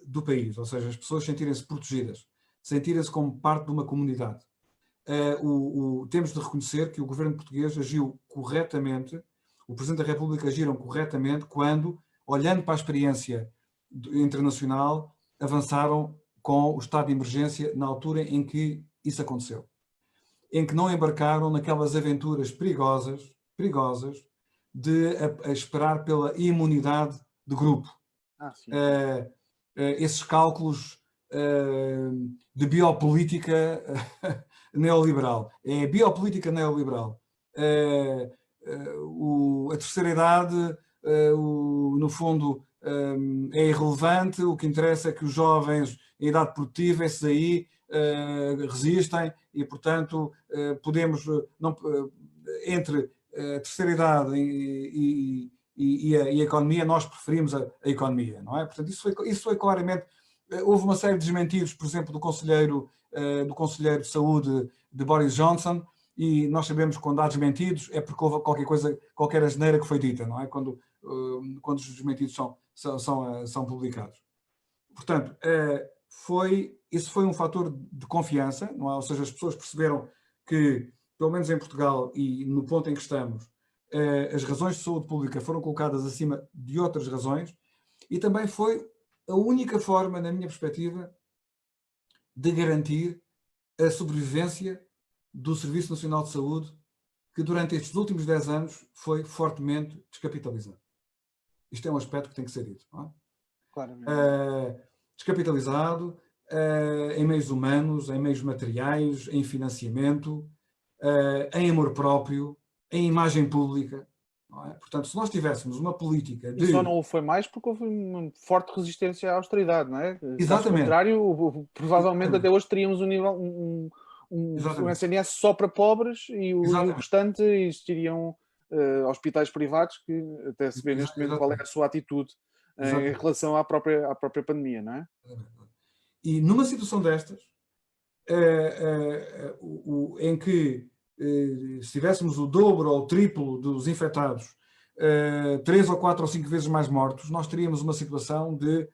do país, ou seja, as pessoas sentirem-se protegidas, sentirem-se como parte de uma comunidade. Temos de reconhecer que o governo português agiu corretamente, o Presidente da República agiram corretamente quando, olhando para a experiência internacional, avançaram com o estado de emergência na altura em que isso aconteceu. Em que não embarcaram naquelas aventuras perigosas de esperar pela imunidade de grupo. Esses cálculos de biopolítica neoliberal. É biopolítica neoliberal. A terceira idade, no fundo, é irrelevante. O que interessa é que os jovens em idade produtiva, esses aí, resistem e, portanto, podemos, entre a terceira idade e a economia, nós preferimos a economia, não é? Portanto, isso foi claramente... Houve uma série de desmentidos, por exemplo, do Conselheiro de Saúde de Boris Johnson, e nós sabemos que quando há desmentidos é porque houve qualquer asneira que foi dita, não é? Quando os desmentidos são publicados. Portanto, isso foi um fator de confiança, não é? Ou seja, as pessoas perceberam que, pelo menos em Portugal e no ponto em que estamos, as razões de saúde pública foram colocadas acima de outras razões, e também foi a única forma, na minha perspectiva, de garantir a sobrevivência do Serviço Nacional de Saúde, que durante estes últimos 10 anos foi fortemente descapitalizado. Isto é um aspecto que tem que ser dito, não é? Claramente. Descapitalizado em meios humanos, em meios materiais, em financiamento, em amor próprio, em imagem pública. Não é? Portanto, se nós tivéssemos uma política de... E só não o foi mais porque houve uma forte resistência à austeridade, não é? Exatamente. Caso contrário, provavelmente até hoje teríamos um um SNS só para pobres e o restante existiriam hospitais privados, que até se vê neste momento qual é a sua atitude em relação à própria pandemia, não é? E numa situação destas, em que se tivéssemos o dobro ou o triplo dos infectados, 3 ou 4 ou 5 vezes mais mortos, nós teríamos uma situação de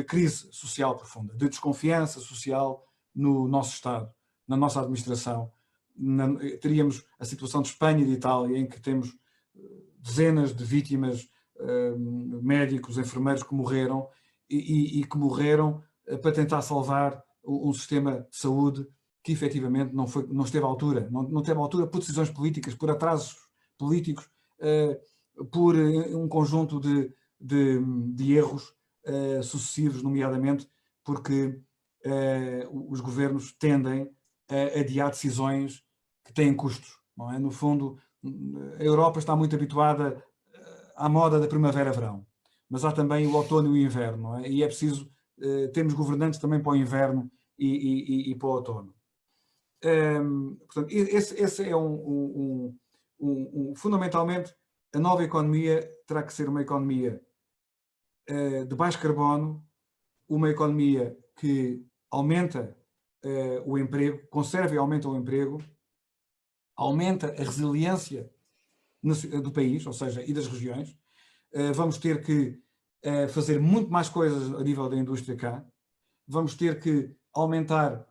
crise social profunda, de desconfiança social no nosso Estado, na nossa administração. Teríamos a situação de Espanha e de Itália, em que temos dezenas de vítimas, médicos, enfermeiros que morreram e que morreram para tentar salvar um sistema de saúde que efetivamente não esteve à altura, não esteve à altura por decisões políticas, por atrasos políticos, por um conjunto de erros sucessivos, nomeadamente porque os governos tendem a adiar decisões que têm custos, não é? No fundo, a Europa está muito habituada à moda da primavera-verão, mas há também o outono e o inverno, não é? E é preciso termos governantes também para o inverno e para o outono. Portanto, esse é fundamentalmente, a nova economia terá que ser uma economia de baixo carbono, uma economia que aumenta o emprego, conserva e aumenta o emprego, aumenta a resiliência do país, ou seja, e das regiões. Vamos ter que fazer muito mais coisas a nível da indústria cá. Vamos ter que aumentar,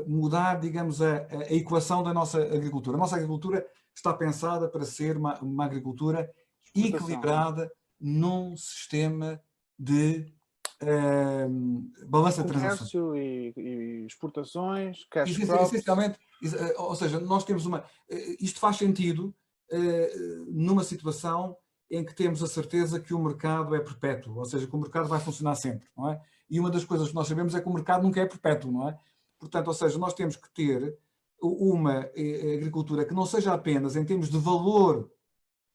mudar, digamos, a equação da nossa agricultura. A nossa agricultura está pensada para ser uma agricultura equilibrada num sistema de balança de transações. Comércio e exportações, cash crops. Essencialmente, ou seja, nós temos isto faz sentido numa situação em que temos a certeza que o mercado é perpétuo, ou seja, que o mercado vai funcionar sempre, não é? E uma das coisas que nós sabemos é que o mercado nunca é perpétuo, não é? Portanto, ou seja, nós temos que ter uma agricultura que não seja apenas em termos de valor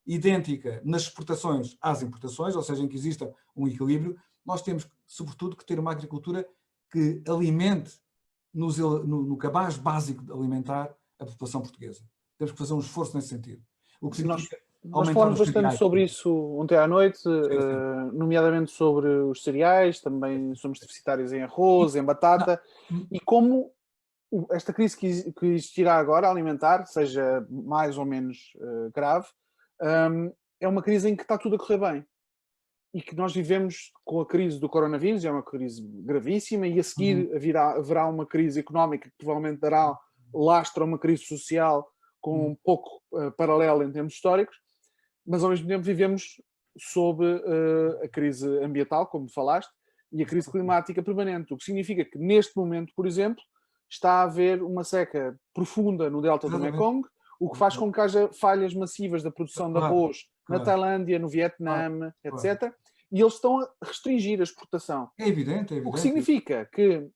idêntica nas exportações às importações, ou seja, em que exista um equilíbrio. Nós temos, sobretudo, que ter uma agricultura que alimente no cabaz básico de alimentar a população portuguesa. Temos que fazer um esforço nesse sentido. O que significa nós falamos bastante sobre isso ontem à noite, nomeadamente sobre os cereais, também somos deficitários em arroz, em batata, e como esta crise que existirá agora, alimentar, seja mais ou menos grave, é uma crise em que está tudo a correr bem. E que nós vivemos com a crise do coronavírus, é uma crise gravíssima, e a seguir haverá uma crise económica que provavelmente dará lastro a uma crise social com um pouco paralelo em termos históricos, mas ao mesmo tempo vivemos sob a crise ambiental, como falaste, e a crise climática permanente, o que significa que neste momento, por exemplo, está a haver uma seca profunda no delta do Mekong, o que faz com que haja falhas massivas da produção de arroz na Tailândia, no Vietnã, etc. E eles estão a restringir a exportação. É evidente, é evidente. O que significa que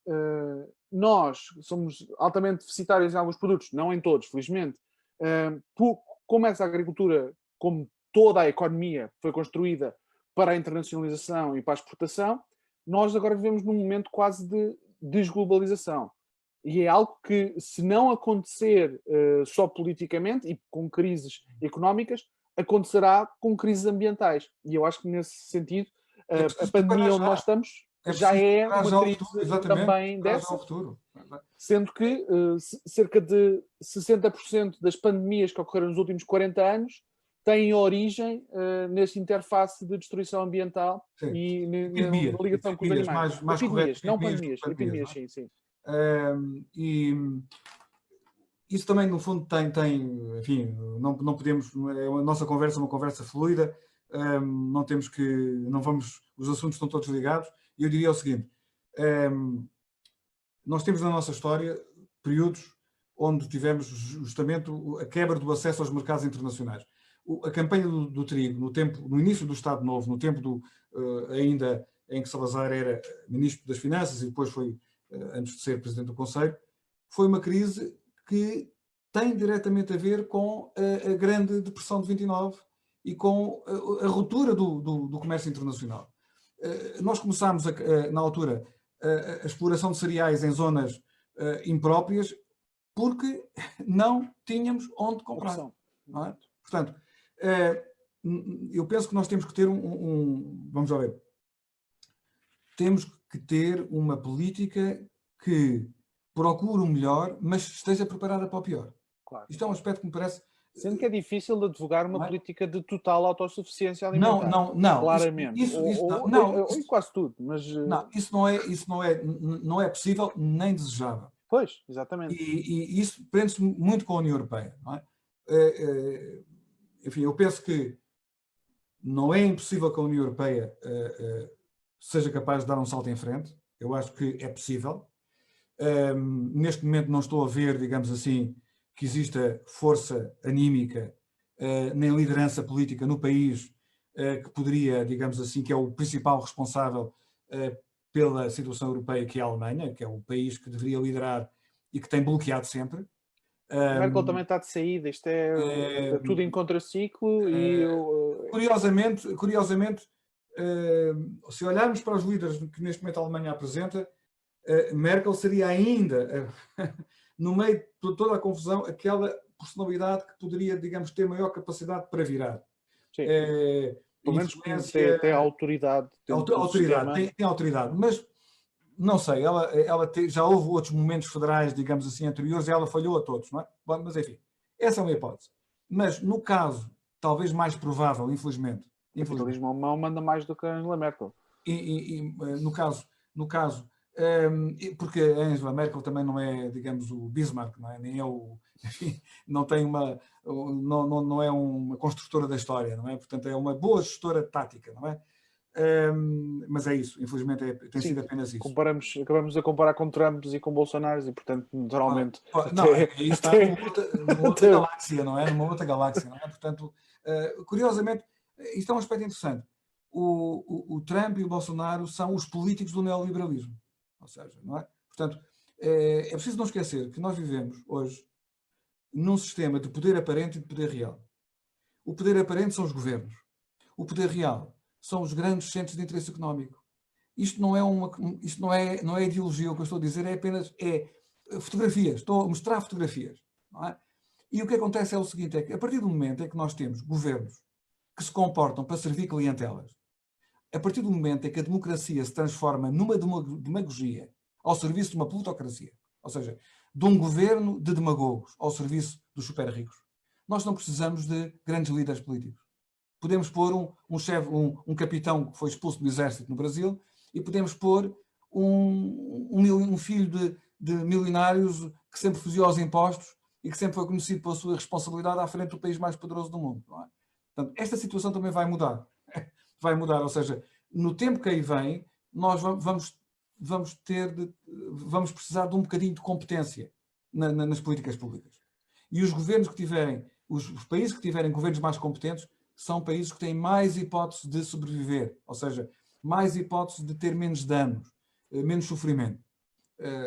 nós somos altamente deficitários em alguns produtos, não em todos, felizmente. Como essa agricultura, como toda a economia foi construída para a internacionalização e para a exportação, nós agora vivemos num momento quase de desglobalização. E é algo que, se não acontecer só politicamente e com crises económicas, acontecerá com crises ambientais. E eu acho que, nesse sentido, a pandemia onde nós estamos já é uma crise também dessa. Sendo que cerca de 60% das pandemias que ocorreram nos últimos 40 anos têm origem nesta interface de destruição ambiental e na ligação com os animais. Epidemias, não pandemias. Epidemias, sim. E isso também, no fundo, enfim, não podemos, a nossa conversa é uma conversa fluida, os assuntos estão todos ligados, e eu diria o seguinte: nós temos na nossa história períodos onde tivemos justamente a quebra do acesso aos mercados internacionais. A campanha do trigo, no início do Estado Novo, no tempo ainda em que Salazar era Ministro das Finanças e depois foi, antes de ser Presidente do Conselho, foi uma crise que tem diretamente a ver com a grande depressão de 29 e com a ruptura do comércio internacional. Nós começámos, na altura, a exploração de cereais em zonas impróprias, porque não tínhamos onde comprar. Não é? Portanto, eu penso que nós temos que ter vamos lá ver, temos que ter uma política que procure o melhor, mas esteja preparada para o pior. Claro. Isto é um aspecto que me parece... Sendo que é difícil advogar uma política de total autossuficiência alimentar. Não. Claramente. Ou quase tudo. Mas... Não, isso não é possível nem desejável. Pois, exatamente. E isso prende-se muito com a União Europeia. Não é? Enfim, eu penso que não é impossível que a União Europeia seja capaz de dar um salto em frente. Eu acho que é possível. Neste momento não estou a ver, digamos assim, que exista força anímica nem liderança política no país que poderia, digamos assim, que é o principal responsável pela situação europeia, que é a Alemanha, que é o país que deveria liderar e que tem bloqueado sempre. Merkel também está de saída, isto é tudo em contraciclo e... Curiosamente, se olharmos para os líderes que neste momento a Alemanha apresenta, Merkel seria ainda, no meio de toda a confusão, aquela personalidade que poderia, digamos, ter maior capacidade para virar. Sim. Pelo menos tem autoridade. Tem autoridade, mas não sei, já houve outros momentos federais, digamos assim, anteriores, e ela falhou a todos, não é? Bom, mas enfim, essa é uma hipótese. Mas no caso, talvez mais provável, infelizmente... O capitalismo alemão manda mais do que a Angela Merkel. No caso, porque a Angela Merkel também não é, digamos, o Bismarck, não é? Nem é enfim, não tem não é uma construtora da história, não é? Portanto, é uma boa gestora tática, não é? Mas é isso, infelizmente tem sido apenas isso. Acabamos a comparar com Trump e com Bolsonaro e, portanto, naturalmente... Isso está numa outra galáxia, não é? Numa outra galáxia, não é? Portanto, curiosamente, isto é um aspecto interessante. O Trump e o Bolsonaro são os políticos do neoliberalismo. Ou seja, não é? Portanto, é preciso não esquecer que nós vivemos hoje num sistema de poder aparente e de poder real. O poder aparente são os governos. O poder real são os grandes centros de interesse económico. Isto não é ideologia, o que eu estou a dizer é apenas fotografias. Estou a mostrar fotografias. Não é? E o que acontece é o seguinte, é que a partir do momento em que nós temos governos que se comportam para servir clientelas, a partir do momento em que a democracia se transforma numa demagogia ao serviço de uma plutocracia, ou seja, de um governo de demagogos ao serviço dos super-ricos, nós não precisamos de grandes líderes políticos. Podemos pôr um capitão que foi expulso do exército no Brasil e podemos pôr um filho de milionários que sempre fugiu aos impostos e que sempre foi conhecido pela sua responsabilidade à frente do país mais poderoso do mundo. Não é? Portanto, esta situação também vai mudar. Vai mudar, ou seja, no tempo que aí vem, nós vamos precisar de um bocadinho de competência nas políticas públicas. E os governos que tiverem, os países que tiverem governos mais competentes, são países que têm mais hipóteses de sobreviver, ou seja, mais hipóteses de ter menos danos, menos sofrimento.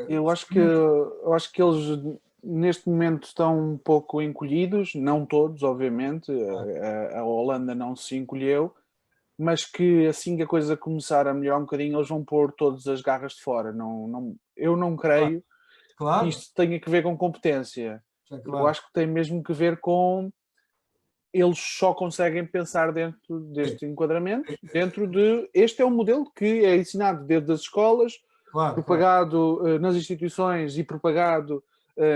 Eu acho que eles neste momento estão um pouco encolhidos, não todos, obviamente, a Holanda não se encolheu, mas que assim que a coisa começar a melhorar um bocadinho, eles vão pôr todas as garras de fora. Eu não creio que isto tenha que ver com competência. Eu acho que tem mesmo que ver com... Eles só conseguem pensar dentro deste enquadramento, dentro de... Este é um modelo que é ensinado dentro das escolas, propagado nas instituições e propagado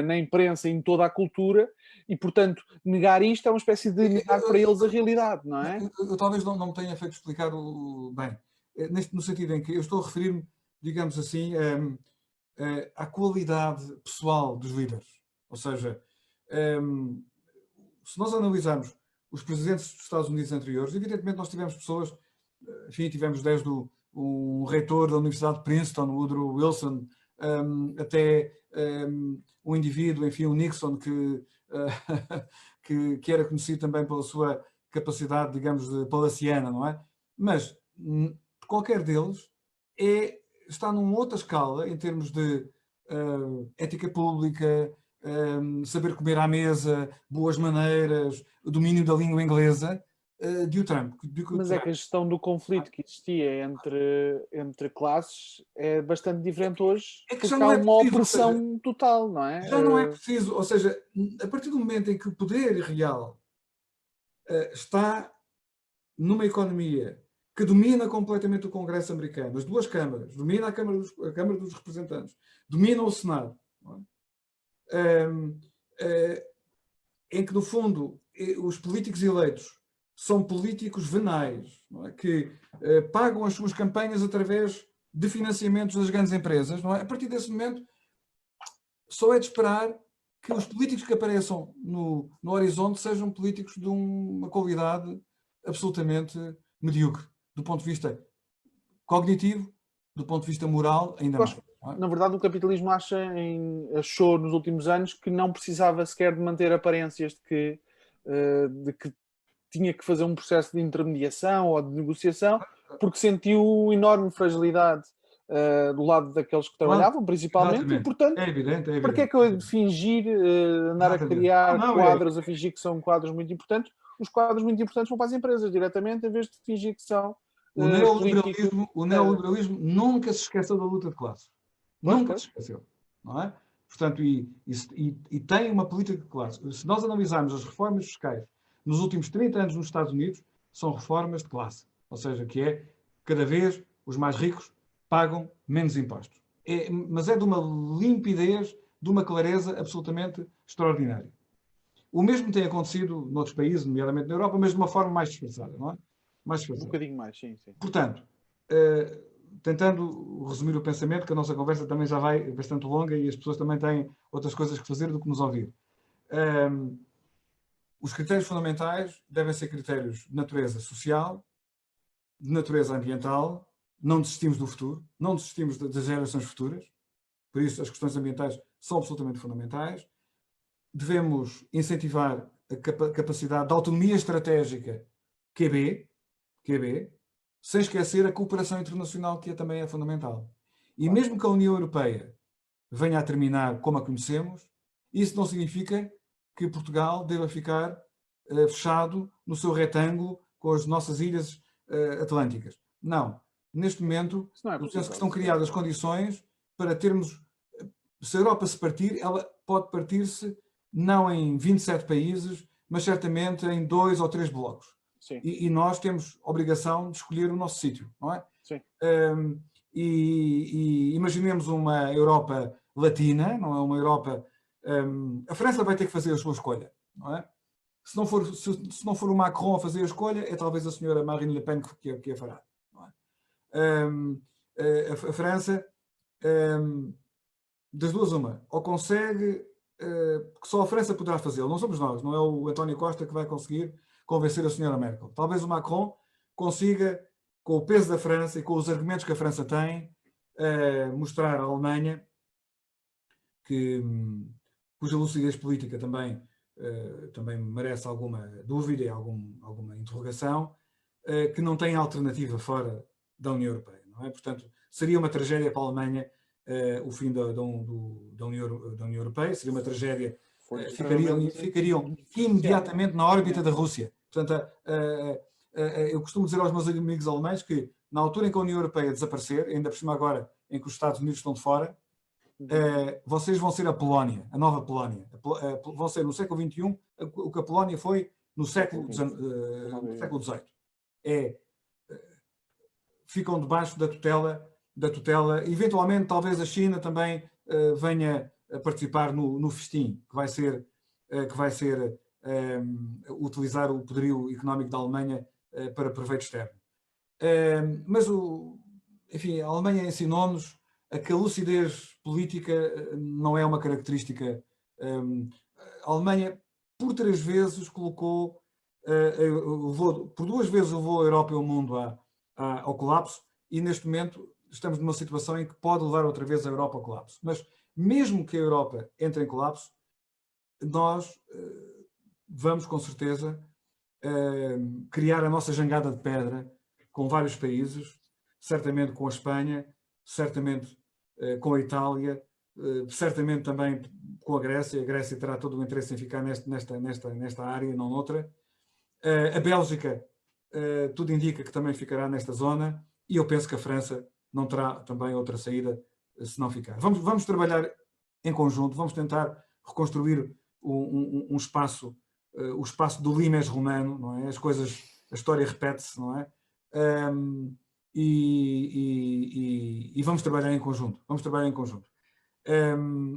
na imprensa e em toda a cultura, e, portanto, negar isto é uma espécie de negar para eles a realidade, não é? Eu talvez não me tenha feito explicar bem, no sentido em que eu estou a referir-me, digamos assim, à qualidade pessoal dos líderes. Ou seja, se nós analisarmos os presidentes dos Estados Unidos anteriores, evidentemente nós tivemos pessoas, enfim, tivemos desde o reitor da Universidade de Princeton, o Woodrow Wilson, até um indivíduo, enfim, o Nixon, que era conhecido também pela sua capacidade, digamos, palaciana, não é? Mas qualquer deles está numa outra escala em termos de ética pública, saber comer à mesa, boas maneiras, domínio da língua inglesa, de o Trump. Mas é que a gestão do conflito que existia entre classes é bastante diferente hoje, É que porque já há não é uma preciso, opressão total, não é? já não é preciso, ou seja, a partir do momento em que o poder real está numa economia que domina completamente o Congresso americano, as duas câmaras, domina a Câmara dos Representantes, domina o Senado, não é? Em que, no fundo, os políticos eleitos são políticos venais, não é? Que pagam as suas campanhas através de financiamentos das grandes empresas, não é? A partir desse momento, só é de esperar que os políticos que apareçam no horizonte sejam políticos de uma qualidade absolutamente medíocre, do ponto de vista cognitivo, do ponto de vista moral, ainda Eu mais. acho, Não é? na verdade, o capitalismo achou nos últimos anos que não precisava sequer de manter aparências de que tinha que fazer um processo de intermediação ou de negociação, porque sentiu enorme fragilidade do lado daqueles que Claro, trabalhavam, principalmente, e, exatamente. portanto, É evidente, é para que é evidente. que eu hei de fingir, andar a Exatamente. criar Não, quadros, a fingir que são quadros muito importantes? Os quadros muito importantes vão para as empresas diretamente, em vez de fingir que são políticos. O neoliberalismo nunca se esqueceu da luta de classes. Pois, Nunca se pois. esqueceu. Não é? Portanto, e tem uma política de classes. Se nós analisarmos as reformas fiscais nos últimos 30 anos nos Estados Unidos, são reformas de classe. Ou seja, que é cada vez os mais ricos pagam menos impostos. Mas é de uma limpidez, de uma clareza absolutamente extraordinária. O mesmo tem acontecido noutros países, nomeadamente na Europa, mas de uma forma mais disfarçada, não é? Mais Um disfarçada. bocadinho mais, sim, sim. Portanto, tentando resumir o pensamento, que a nossa conversa também já vai bastante longa e as pessoas também têm outras coisas que fazer do que nos ouvir. Os critérios fundamentais devem ser critérios de natureza social, de natureza ambiental. Não desistimos do futuro, não desistimos das gerações futuras. Por isso, as questões ambientais são absolutamente fundamentais. Devemos incentivar a capacidade de autonomia estratégica QB, sem esquecer a cooperação internacional, que também é fundamental. E mesmo que a União Europeia venha a terminar como a conhecemos, isso não significa que Portugal deva ficar fechado no seu retângulo com as nossas ilhas atlânticas. Não. Neste momento, Isso não é eu penso possível. que estão criadas condições para termos... Se a Europa se partir, ela pode partir-se não em 27 países, mas certamente em 2 ou 3 blocos. Sim, E nós temos obrigação de escolher o nosso sítio, não é? sim. E imaginemos uma Europa latina, não é uma Europa... a França vai ter que fazer a sua escolha, não é? Se não for o Macron a fazer a escolha, é talvez a senhora Marine Le Pen que a fará. Não é? A França, das duas uma, ou consegue, que só a França poderá fazê-lo, não somos nós, não é o António Costa que vai conseguir convencer a senhora Merkel. Talvez o Macron consiga, com o peso da França e com os argumentos que a França tem, mostrar à Alemanha cuja lucidez política também merece alguma dúvida e alguma interrogação, que não tem alternativa fora da União Europeia. Não é? Portanto, seria uma tragédia para a Alemanha o fim da União Europeia, seria uma tragédia, ficariam imediatamente na órbita da Rússia. Portanto, eu costumo dizer aos meus amigos alemães que na altura em que a União Europeia desaparecer, ainda por cima agora em que os Estados Unidos estão de fora, vocês vão ser a Polónia, a nova Polónia. Vão ser no século XXI o que a Polónia foi no século XVIII. Ficam debaixo da tutela. Eventualmente, talvez a China também venha a participar no festim, que vai ser utilizar o poderio económico da Alemanha para proveito externo. Mas, enfim, a Alemanha ensinou-nos que a lucidez política não é uma característica. A Alemanha, por 3 vezes, colocou, por 2 vezes levou a Europa e o mundo ao colapso, e neste momento estamos numa situação em que pode levar outra vez a Europa ao colapso. Mas mesmo que a Europa entre em colapso, nós vamos com certeza criar a nossa jangada de pedra com vários países, certamente com a Espanha, certamente com a Itália, certamente também com a Grécia. A Grécia terá todo o interesse em ficar nesta área, não noutra. A Bélgica, tudo indica que também ficará nesta zona, e eu penso que a França não terá também outra saída se não ficar. Vamos trabalhar em conjunto, vamos tentar reconstruir um espaço, o espaço do limes romano, não é? A história repete-se, não é? E vamos trabalhar em conjunto. Vamos trabalhar em conjunto.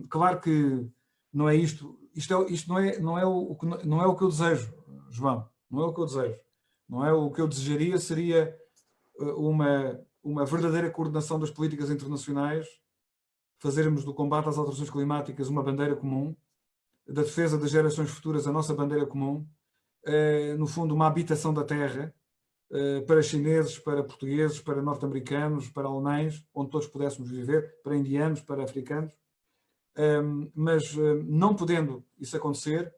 Claro que não é isto não é o que eu desejo, João. Não é o que eu desejo. Não é o que eu desejaria, seria uma verdadeira coordenação das políticas internacionais, fazermos do combate às alterações climáticas uma bandeira comum, da defesa das gerações futuras a nossa bandeira comum, no fundo uma habitação da terra, para chineses, para portugueses, para norte-americanos, para alemães, onde todos pudéssemos viver, para indianos, para africanos. Mas não podendo isso acontecer,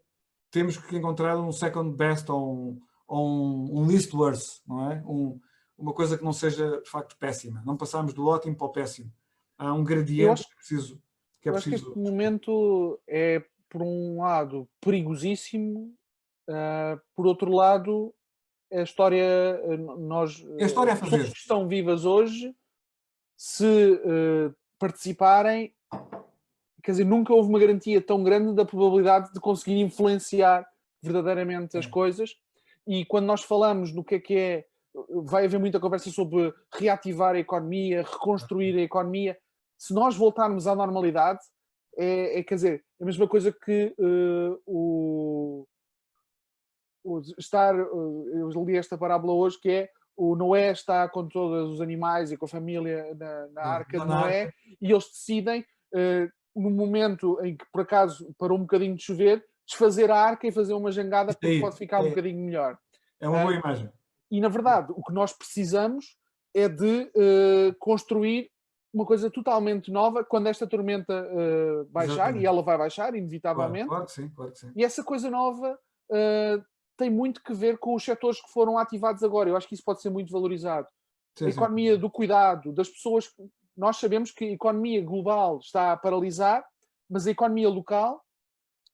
temos que encontrar um second best ou um least worse, não é? Uma coisa que não seja de facto péssima. Não passarmos do ótimo para o péssimo. Há um gradiente que é preciso. Eu acho que este momento é, por um lado, perigosíssimo, por outro lado, a história a fazer. Pessoas que estão vivas hoje, se participarem, quer dizer, nunca houve uma garantia tão grande da probabilidade de conseguir influenciar verdadeiramente as coisas. E quando nós falamos no que é, vai haver muita conversa sobre reativar a economia, reconstruir a economia. Se nós voltarmos à normalidade, quer dizer, é a mesma coisa que eu li esta parábola hoje, que é o Noé está com todos os animais e com a família na arca de Noé, e eles decidem, no momento em que por acaso parou um bocadinho de chover, desfazer a arca e fazer uma jangada porque pode ficar um bocadinho melhor. É uma boa imagem. E na verdade, o que nós precisamos é de construir uma coisa totalmente nova quando esta tormenta baixar. Exatamente. E ela vai baixar, inevitavelmente. Claro que sim, claro que sim. E essa coisa nova tem muito que ver com os setores que foram ativados agora. Eu acho que isso pode ser muito valorizado. Sim, a economia do cuidado, das pessoas. Nós sabemos que a economia global está a paralisar, mas a economia local,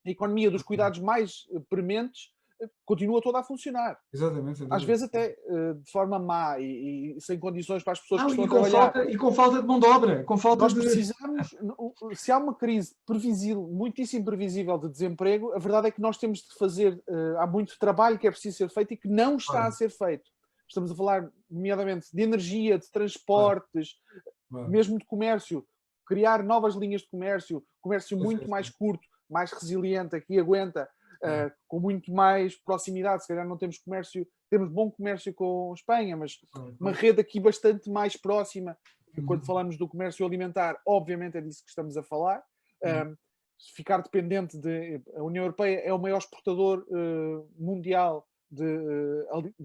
a economia dos cuidados mais prementes, continua toda a funcionar. Exatamente. Às vezes até de forma má e sem condições para as pessoas que estão a trabalhar. E com falta de mão de obra. Nós precisamos, se há uma crise previsível, muitíssimo previsível de desemprego, a verdade é que nós temos de fazer, há muito trabalho que é preciso ser feito e que não está a ser feito. Estamos a falar, nomeadamente, de energia, de transportes, mesmo de comércio, criar novas linhas de comércio muito mais curto, mais resiliente, que aguenta, com muito mais proximidade. Se calhar não temos comércio, temos bom comércio com Espanha, mas uma rede aqui bastante mais próxima. Quando falamos do comércio alimentar, obviamente é disso que estamos a falar. Ficar dependente a União Europeia é o maior exportador mundial de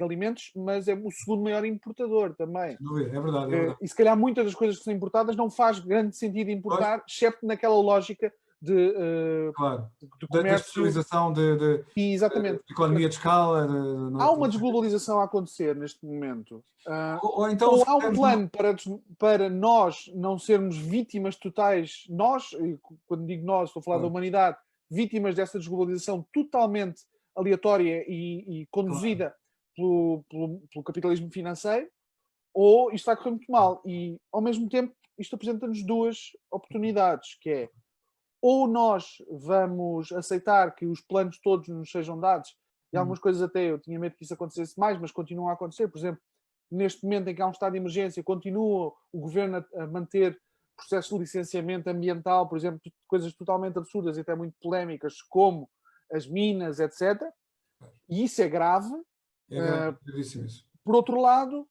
alimentos, mas é o segundo maior importador também. É verdade. E se calhar muitas das coisas que são importadas não faz grande sentido importar, excepto naquela lógica de comércio. Da especialização de economia de escala. Há uma desglobalização a acontecer neste momento. Ou então há um plano para nós não sermos vítimas totais, nós, quando digo nós, estou a falar da humanidade, vítimas dessa desglobalização totalmente aleatória e conduzida pelo capitalismo financeiro, ou isto vai correr muito mal. E, ao mesmo tempo, isto apresenta-nos duas oportunidades, que é, ou nós vamos aceitar que os planos todos nos sejam dados, e algumas coisas até eu tinha medo que isso acontecesse mais, mas continuam a acontecer. Por exemplo, neste momento em que há um estado de emergência, continua o governo a manter processos de licenciamento ambiental, por exemplo, coisas totalmente absurdas e até muito polémicas, como as minas, etc. E isso é grave. Por outro lado,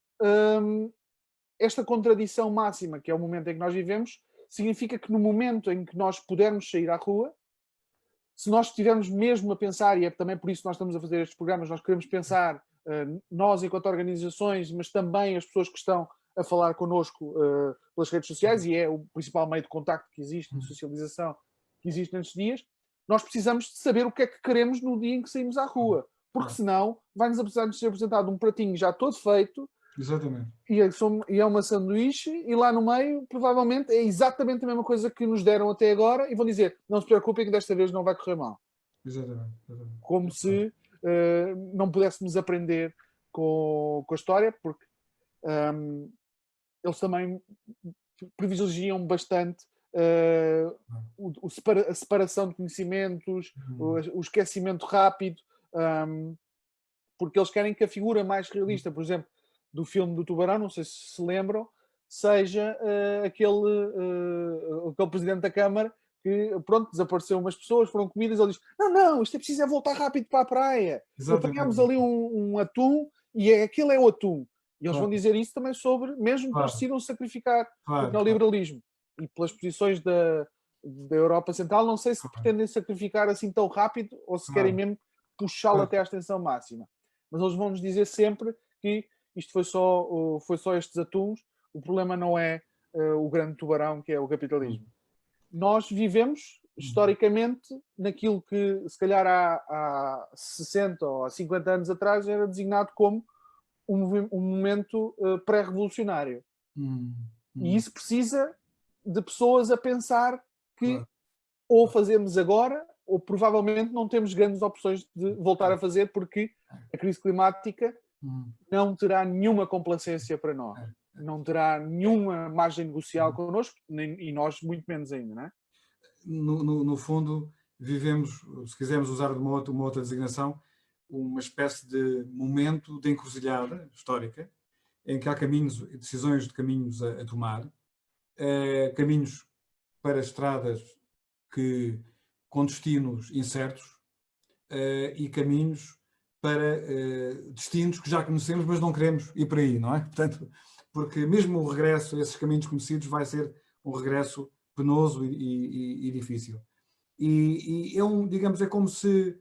esta contradição máxima, que é o momento em que nós vivemos, significa que no momento em que nós pudermos sair à rua, se nós estivermos mesmo a pensar, e é também por isso que nós estamos a fazer estes programas, nós queremos pensar, nós enquanto organizações, mas também as pessoas que estão a falar connosco pelas redes sociais, e é o principal meio de contacto que existe, de socialização que existe nestes dias, nós precisamos de saber o que é que queremos no dia em que saímos à rua. Porque senão vai-nos precisar de ser apresentado um pratinho já todo feito. Exatamente. E é uma sanduíche, e lá no meio, provavelmente, é exatamente a mesma coisa que nos deram até agora, e vão dizer, não se preocupem que desta vez não vai correr mal. Exatamente. Como se não pudéssemos aprender com a história, porque eles também privilegiam bastante a separação de conhecimentos, o esquecimento rápido, porque eles querem que a figura mais realista, por exemplo, do filme do Tubarão, não sei se lembram, seja aquele presidente da Câmara que, pronto, desapareceu umas pessoas, foram comidas, ele diz, não, isto é preciso voltar rápido para a praia. Apanhámos ali um atum e aquilo é o atum. E eles vão dizer isso também sobre, mesmo que eles decidam sacrificar o neoliberalismo. E pelas posições da Europa Central, não sei se pretendem sacrificar assim tão rápido ou se querem mesmo puxá-lo até à extensão máxima. Mas eles vão nos dizer sempre que isto foi só estes atuns, o problema não é o grande tubarão que é o capitalismo. Nós vivemos, historicamente, naquilo que, se calhar, há 60 ou há 50 anos atrás era designado como um momento pré-revolucionário. E isso precisa de pessoas a pensar que ou fazemos agora ou provavelmente não temos grandes opções de voltar a fazer, porque a crise climática não terá nenhuma complacência para nós. Não terá nenhuma margem negocial connosco, e nós muito menos ainda, não é? No fundo, vivemos, se quisermos usar uma outra designação, uma espécie de momento de encruzilhada histórica, em que há decisões de caminhos a tomar, caminhos para estradas com destinos incertos e caminhos para destinos que já conhecemos, mas não queremos ir por aí, não é? Portanto, porque mesmo o regresso a esses caminhos conhecidos vai ser um regresso penoso e difícil. E digamos, é como se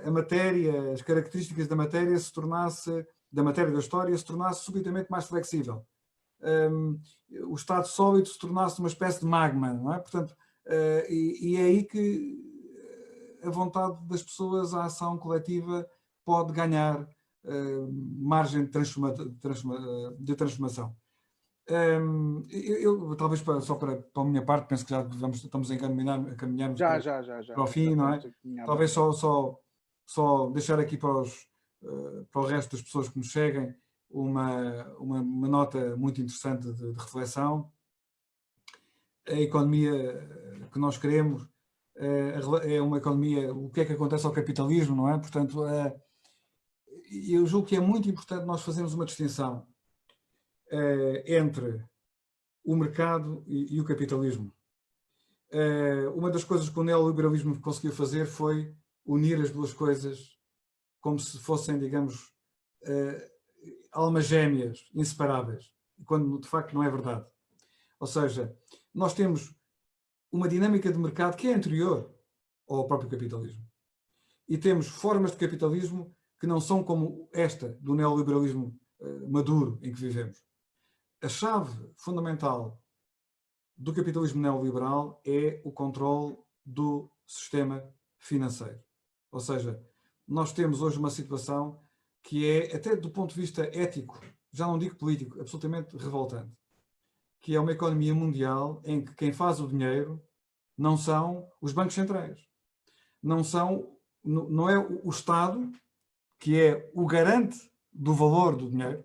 a matéria, as características da matéria da história se tornasse subitamente mais flexível. O estado sólido se tornasse uma espécie de magma, não é? Portanto, e é aí que a vontade das pessoas, a ação coletiva pode ganhar margem de transformação. Talvez só para a minha parte, penso que já estamos a caminharmos para o fim, não é? Talvez só deixar aqui para o resto das pessoas que nos seguem uma nota muito interessante de reflexão. A economia que nós queremos é uma economia, o que é que acontece ao capitalismo, não é? Portanto, eu julgo que é muito importante nós fazermos uma distinção entre o mercado e o capitalismo. Uma das coisas que o neoliberalismo conseguiu fazer foi unir as duas coisas como se fossem, digamos, almas gêmeas, inseparáveis, quando de facto não é verdade. Ou seja, nós temos uma dinâmica de mercado que é anterior ao próprio capitalismo. E temos formas de capitalismo que não são como esta do neoliberalismo maduro em que vivemos. A chave fundamental do capitalismo neoliberal é o controle do sistema financeiro. Ou seja, nós temos hoje uma situação que é, até do ponto de vista ético, já não digo político, absolutamente revoltante, que é uma economia mundial em que quem faz o dinheiro não são os bancos centrais. Não é o Estado, que é o garante do valor do dinheiro.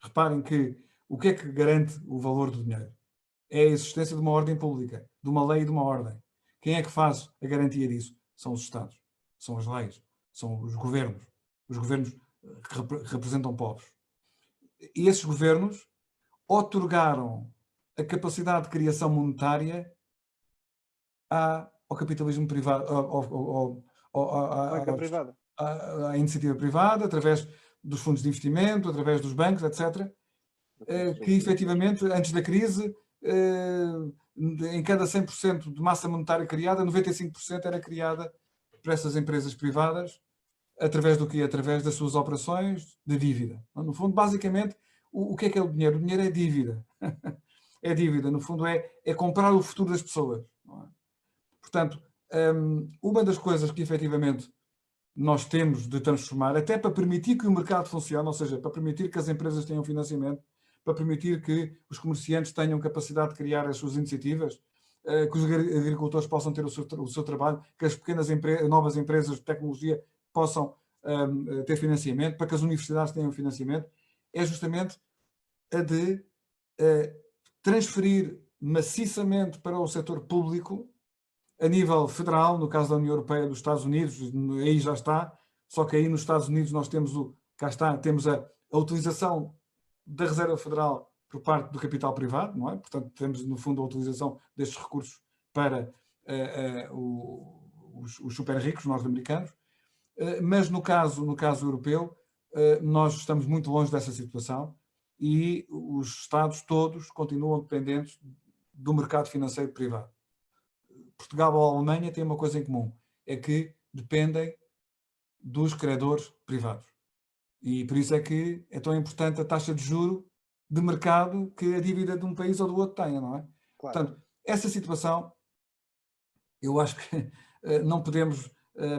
Reparem que o que é que garante o valor do dinheiro? É a existência de uma ordem pública, de uma lei e de uma ordem. Quem é que faz a garantia disso? São os Estados, são as leis, são os governos que representam povos. E esses governos otorgaram a capacidade de criação monetária ao capitalismo privado, à iniciativa privada, através dos fundos de investimento, através dos bancos, etc., que efetivamente, antes da crise, em cada 100% de massa monetária criada, 95% era criada por essas empresas privadas, através do quê? Através das suas operações de dívida. No fundo, basicamente, o que é o dinheiro? O dinheiro é dívida. É dívida, no fundo, é comprar o futuro das pessoas. Não é? Portanto, uma das coisas que efetivamente nós temos de transformar, até para permitir que o mercado funcione, ou seja, para permitir que as empresas tenham financiamento, para permitir que os comerciantes tenham capacidade de criar as suas iniciativas, que os agricultores possam ter o seu trabalho, que as pequenas novas empresas de tecnologia possam ter financiamento, para que as universidades tenham financiamento, é justamente a de transferir maciçamente para o setor público, a nível federal, no caso da União Europeia, dos Estados Unidos, aí já está, só que aí nos Estados Unidos nós temos temos a utilização da Reserva Federal por parte do capital privado, não é? Portanto, temos no fundo a utilização destes recursos para os super ricos norte-americanos, mas no caso europeu, nós estamos muito longe dessa situação e os Estados todos continuam dependentes do mercado financeiro privado. Portugal ou a Alemanha têm uma coisa em comum, é que dependem dos credores privados. E por isso é que é tão importante a taxa de juro de mercado que a dívida de um país ou do outro tenha, não é? Claro. Portanto, essa situação, eu acho que não podemos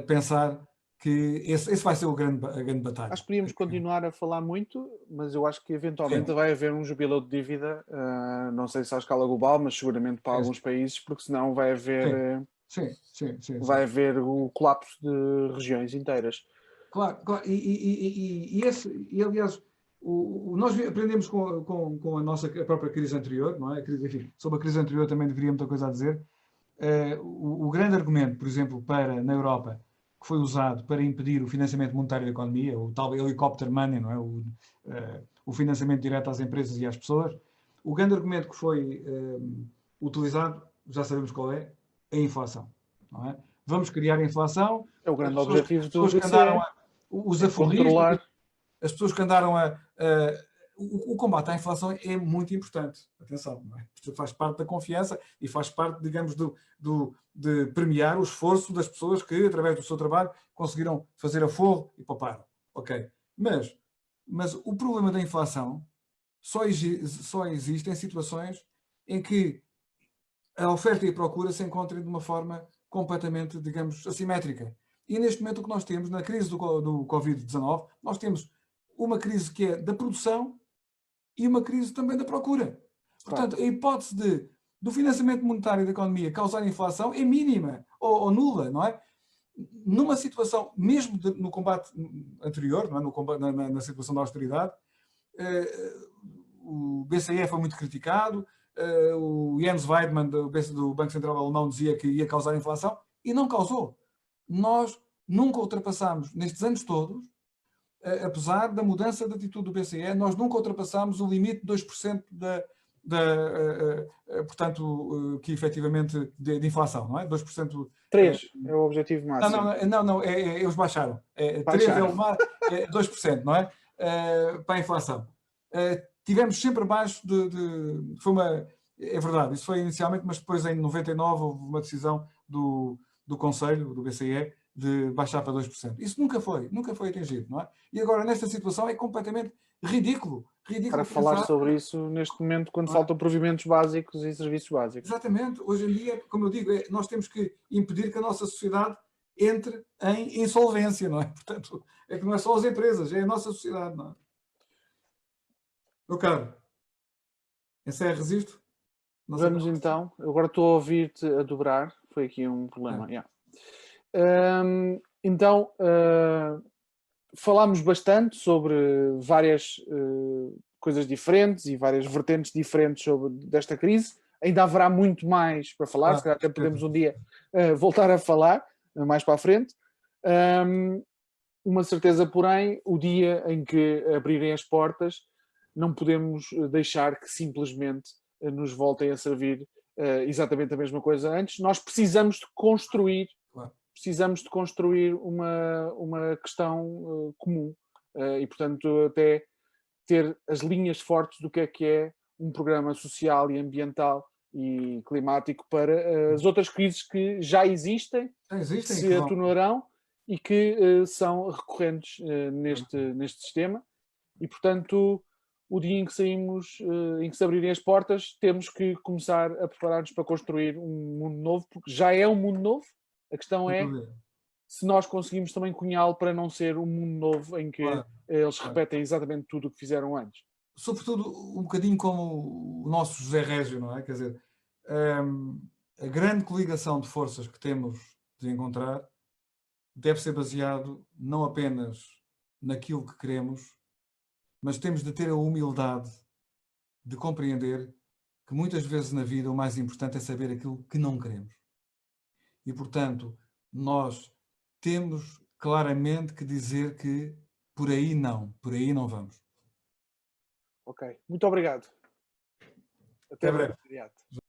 pensar que esse vai ser a grande batalha. Acho que podíamos continuar a falar muito, mas eu acho que eventualmente vai haver um jubileu de dívida, não sei se à escala global, mas seguramente para alguns países, porque senão vai haver, vai haver o colapso de regiões inteiras. Claro. E aliás, nós aprendemos com a própria crise anterior, não é? Enfim, sobre a crise anterior também deveria muita coisa a dizer. O grande argumento, por exemplo, na Europa, que foi usado para impedir o financiamento monetário da economia, o tal helicopter money, não é? O financiamento direto às empresas e às pessoas, o grande argumento que foi utilizado, já sabemos qual é, a inflação. Não é? Vamos criar a inflação. É o grande objetivo do BCE, os aforristas, as pessoas que andaram o combate à inflação é muito importante. Atenção, não é? Isto faz parte da confiança e faz parte, digamos, de premiar o esforço das pessoas que, através do seu trabalho, conseguiram fazer aforro e pouparam. Ok. Mas o problema da inflação só existe em situações em que a oferta e a procura se encontrem de uma forma completamente, digamos, assimétrica. E neste momento o que nós temos, na crise do Covid-19, nós temos uma crise que é da produção e uma crise também da procura. Portanto, a hipótese do financiamento monetário da economia causar inflação é mínima ou nula, não é? Numa situação, mesmo no combate anterior, não é? Na situação da austeridade, o BCE foi muito criticado, o Jens Weidmann, do Banco Central Alemão, dizia que ia causar inflação e não causou. Nós nunca ultrapassámos, nestes anos todos, apesar da mudança de atitude do BCE, nós nunca ultrapassámos o limite de 2% portanto, que efetivamente de inflação, não é? 2%. 3 é o objetivo máximo. Não, eles baixaram. 3 é o máximo, 2%, não é? Para a inflação. Tivemos sempre abaixo é verdade, isso foi inicialmente, mas depois em 99 houve uma decisão do Conselho, do BCE, de baixar para 2%. Isso nunca foi atingido, não é? E agora, nesta situação, é completamente ridículo. Para falar sobre isso neste momento, quando faltam provimentos básicos e serviços básicos. Exatamente. Hoje em dia, como eu digo, nós temos que impedir que a nossa sociedade entre em insolvência, não é? Portanto, é que não é só as empresas, é a nossa sociedade, não é? Meu caro, encerra, resisto? Vamos então. Agora estou a ouvir-te a dobrar. Foi aqui um problema. Então, falámos bastante sobre várias coisas diferentes e várias vertentes diferentes desta crise. Ainda haverá muito mais para falar, se calhar até podemos um dia voltar a falar, mais para a frente. Uma certeza, porém, o dia em que abrirem as portas, não podemos deixar que simplesmente nos voltem a servir exatamente a mesma coisa antes. Nós precisamos de construir uma questão comum e, portanto, até ter as linhas fortes do que é um programa social e ambiental e climático para as outras crises que já existem, que se atenuarão e que são recorrentes neste sistema. E, portanto, o dia em que saímos, em que se abrirem as portas, temos que começar a preparar-nos para construir um mundo novo, porque já é um mundo novo. A questão é se nós conseguimos também cunhá-lo para não ser um mundo novo em que eles repetem exatamente tudo o que fizeram antes. Sobretudo um bocadinho como o nosso José Régio, não é? Quer dizer, a grande coligação de forças que temos de encontrar deve ser baseado não apenas naquilo que queremos, mas temos de ter a humildade de compreender que muitas vezes na vida o mais importante é saber aquilo que não queremos. E, portanto, nós temos claramente que dizer que por aí não vamos. Ok. Muito obrigado. Até Até breve. breve. Obrigado.